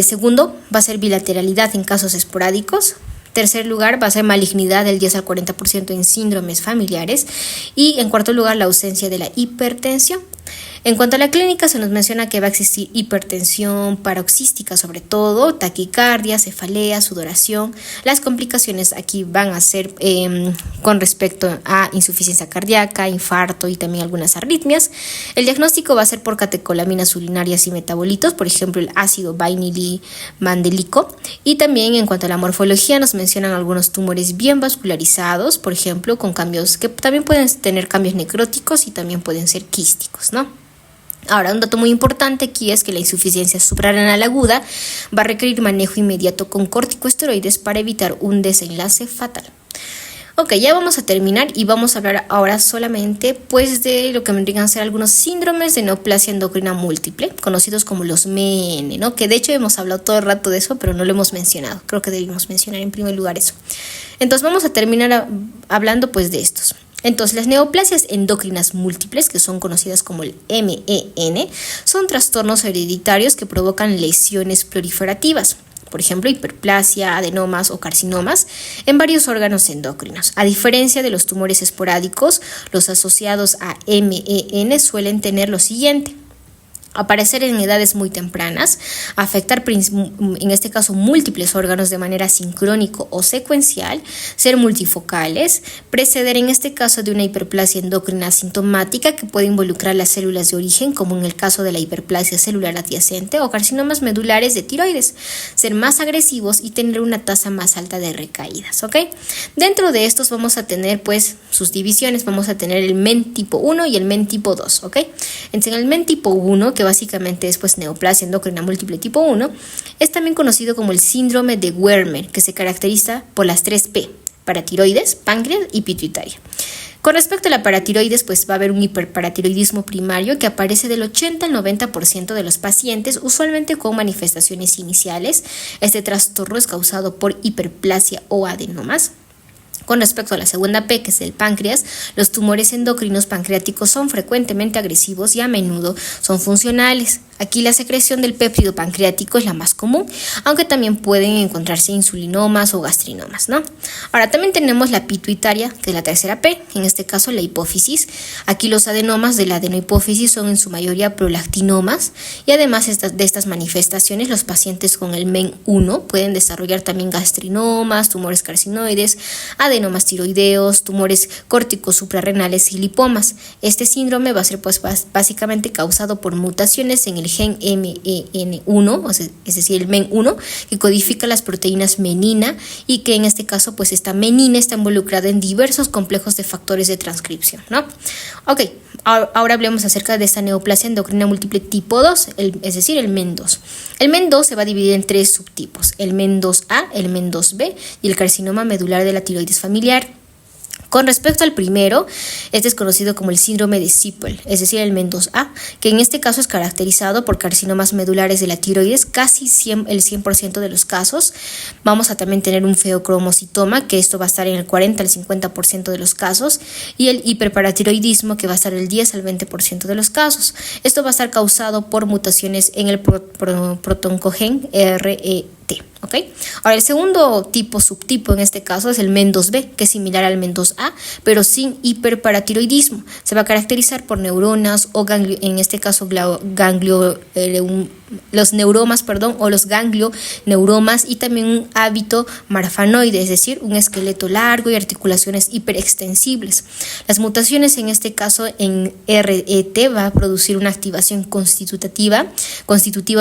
S1: Segundo, va a ser bilateralidad en casos esporádicos. Tercer lugar, va a ser malignidad del 10 al 40% en síndromes familiares. Y en cuarto lugar, la ausencia de la hipertensión. En cuanto a la clínica, se nos menciona que va a existir hipertensión paroxística, sobre todo, taquicardia, cefalea, sudoración. Las complicaciones aquí van a ser con respecto a insuficiencia cardíaca, infarto y también algunas arritmias. El diagnóstico va a ser por catecolaminas urinarias y metabolitos, por ejemplo, el ácido vainili-mandélico. Y también en cuanto a la morfología, nos mencionan algunos tumores bien vascularizados, por ejemplo, con cambios que también pueden tener cambios necróticos y también pueden ser quísticos, ¿no? Ahora, un dato muy importante aquí es que la insuficiencia suprarrenal aguda va a requerir manejo inmediato con corticosteroides para evitar un desenlace fatal. Ok, ya vamos a terminar y vamos a hablar ahora solamente pues de lo que vendrían a ser algunos síndromes de neoplasia endocrina múltiple, conocidos como los MN, ¿no? Que de hecho hemos hablado todo el rato de eso, pero no lo hemos mencionado. Creo que debimos mencionar en primer lugar eso. Entonces vamos a terminar hablando pues de estos. Entonces, las neoplasias endocrinas múltiples, que son conocidas como el MEN, son trastornos hereditarios que provocan lesiones proliferativas, por ejemplo, hiperplasia, adenomas o carcinomas en varios órganos endocrinos. A diferencia de los tumores esporádicos, los asociados a MEN suelen tener lo siguiente: aparecer en edades muy tempranas, afectar en este caso múltiples órganos de manera sincrónico o secuencial, ser multifocales, preceder en este caso de una hiperplasia endocrina asintomática que puede involucrar las células de origen, como en el caso de la hiperplasia celular adyacente o carcinomas medulares de tiroides, ser más agresivos y tener una tasa más alta de recaídas, ¿ok? Dentro de estos vamos a tener pues sus divisiones, vamos a tener el MEN tipo 1 y el MEN tipo 2, ¿ok? Entonces, en el MEN tipo 1, que básicamente es pues neoplasia endocrina múltiple tipo 1, es también conocido como el síndrome de Werner, que se caracteriza por las 3P, paratiroides, páncreas y pituitaria. Con respecto a la paratiroides, pues va a haber un hiperparatiroidismo primario que aparece del 80 al 90% de los pacientes, usualmente con manifestaciones iniciales. Este trastorno es causado por hiperplasia o adenomas. Con respecto a la segunda P, que es el páncreas, los tumores endocrinos pancreáticos son frecuentemente agresivos y a menudo son funcionales. Aquí la secreción del péptido pancreático es la más común, aunque también pueden encontrarse insulinomas o gastrinomas, ¿no? Ahora también tenemos la pituitaria, que es la tercera P, en este caso la hipófisis. Aquí los adenomas de la adenohipófisis son en su mayoría prolactinomas y además de estas manifestaciones, los pacientes con el MEN1 pueden desarrollar también gastrinomas, tumores carcinoides, adenomas tiroideos, tumores córticos suprarrenales y lipomas. Este síndrome va a ser pues básicamente causado por mutaciones en el gen MEN1, es decir, el MEN1, que codifica las proteínas menina y que en este caso pues esta menina está involucrada en diversos complejos de factores de transcripción, ¿no? Ok, ahora hablemos acerca de esta neoplasia endocrina múltiple tipo 2, es decir, el MEN2. El MEN2 se va a dividir en 3 subtipos: el MEN2A, el MEN2B y el carcinoma medular de la tiroides familiar. Con respecto al primero, este es conocido como el síndrome de Zippel, es decir, el MEN2A, que en este caso es caracterizado por carcinomas medulares de la tiroides, casi el 100% de los casos. Vamos a también tener un feocromocitoma, que esto va a estar en el 40 al 50% de los casos, y el hiperparatiroidismo, que va a estar el 10 al 20% de los casos. Esto va a estar causado por mutaciones en el protoncogen RET. ¿Okay? Ahora, el segundo subtipo en este caso es el MEN2B, que es similar al MEN2A, pero sin hiperparatiroidismo. Se va a caracterizar por neuronas o en este caso los neuromas, o los ganglioneuromas, y también un hábito marfanoide, es decir, un esqueleto largo y articulaciones hiperextensibles. Las mutaciones en este caso en RET va a producir una activación constitutiva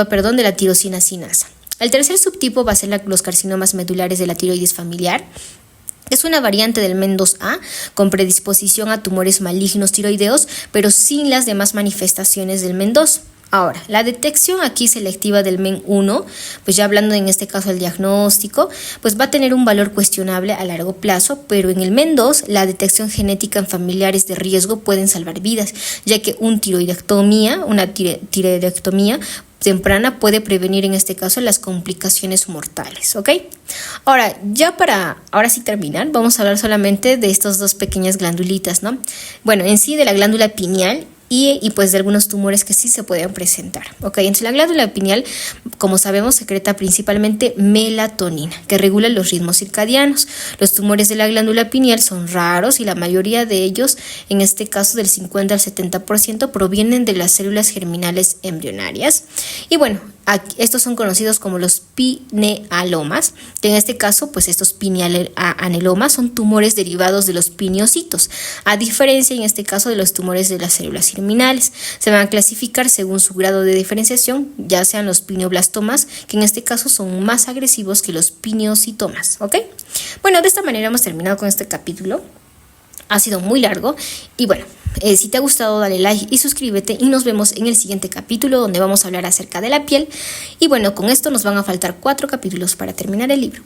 S1: de la tirosina sinasa. El tercer subtipo va a ser los carcinomas medulares de la tiroides familiar. Es una variante del MEN2A con predisposición a tumores malignos tiroideos, pero sin las demás manifestaciones del MEN2. Ahora, la detección aquí selectiva del MEN1, pues ya hablando en este caso del diagnóstico, pues va a tener un valor cuestionable a largo plazo, pero en el MEN2 la detección genética en familiares de riesgo pueden salvar vidas, ya que una tiroidectomía temprana puede prevenir en este caso las complicaciones mortales, ¿ok? Ahora sí terminar, vamos a hablar solamente de estas dos pequeñas glandulitas, ¿no? Bueno, en sí de la glándula pineal y pues de algunos tumores que sí se pueden presentar. Ok, entre la glándula pineal, como sabemos, secreta principalmente melatonina, que regula los ritmos circadianos. Los tumores de la glándula pineal son raros y la mayoría de ellos, en este caso del 50 al 70%, provienen de las células germinales embrionarias. Y bueno, estos son conocidos como los pinealomas, que en este caso, pues estos pinealomas son tumores derivados de los pineocitos, a diferencia en este caso de los tumores de las células germinales. Se van a clasificar según su grado de diferenciación, ya sean los pineoblastomas, que en este caso son más agresivos que los pineocitomas, ¿ok? Bueno, de esta manera hemos terminado con este capítulo. Ha sido muy largo y bueno, si te ha gustado dale like y suscríbete y nos vemos en el siguiente capítulo donde vamos a hablar acerca de la piel. Y bueno, con esto nos van a faltar 4 capítulos para terminar el libro.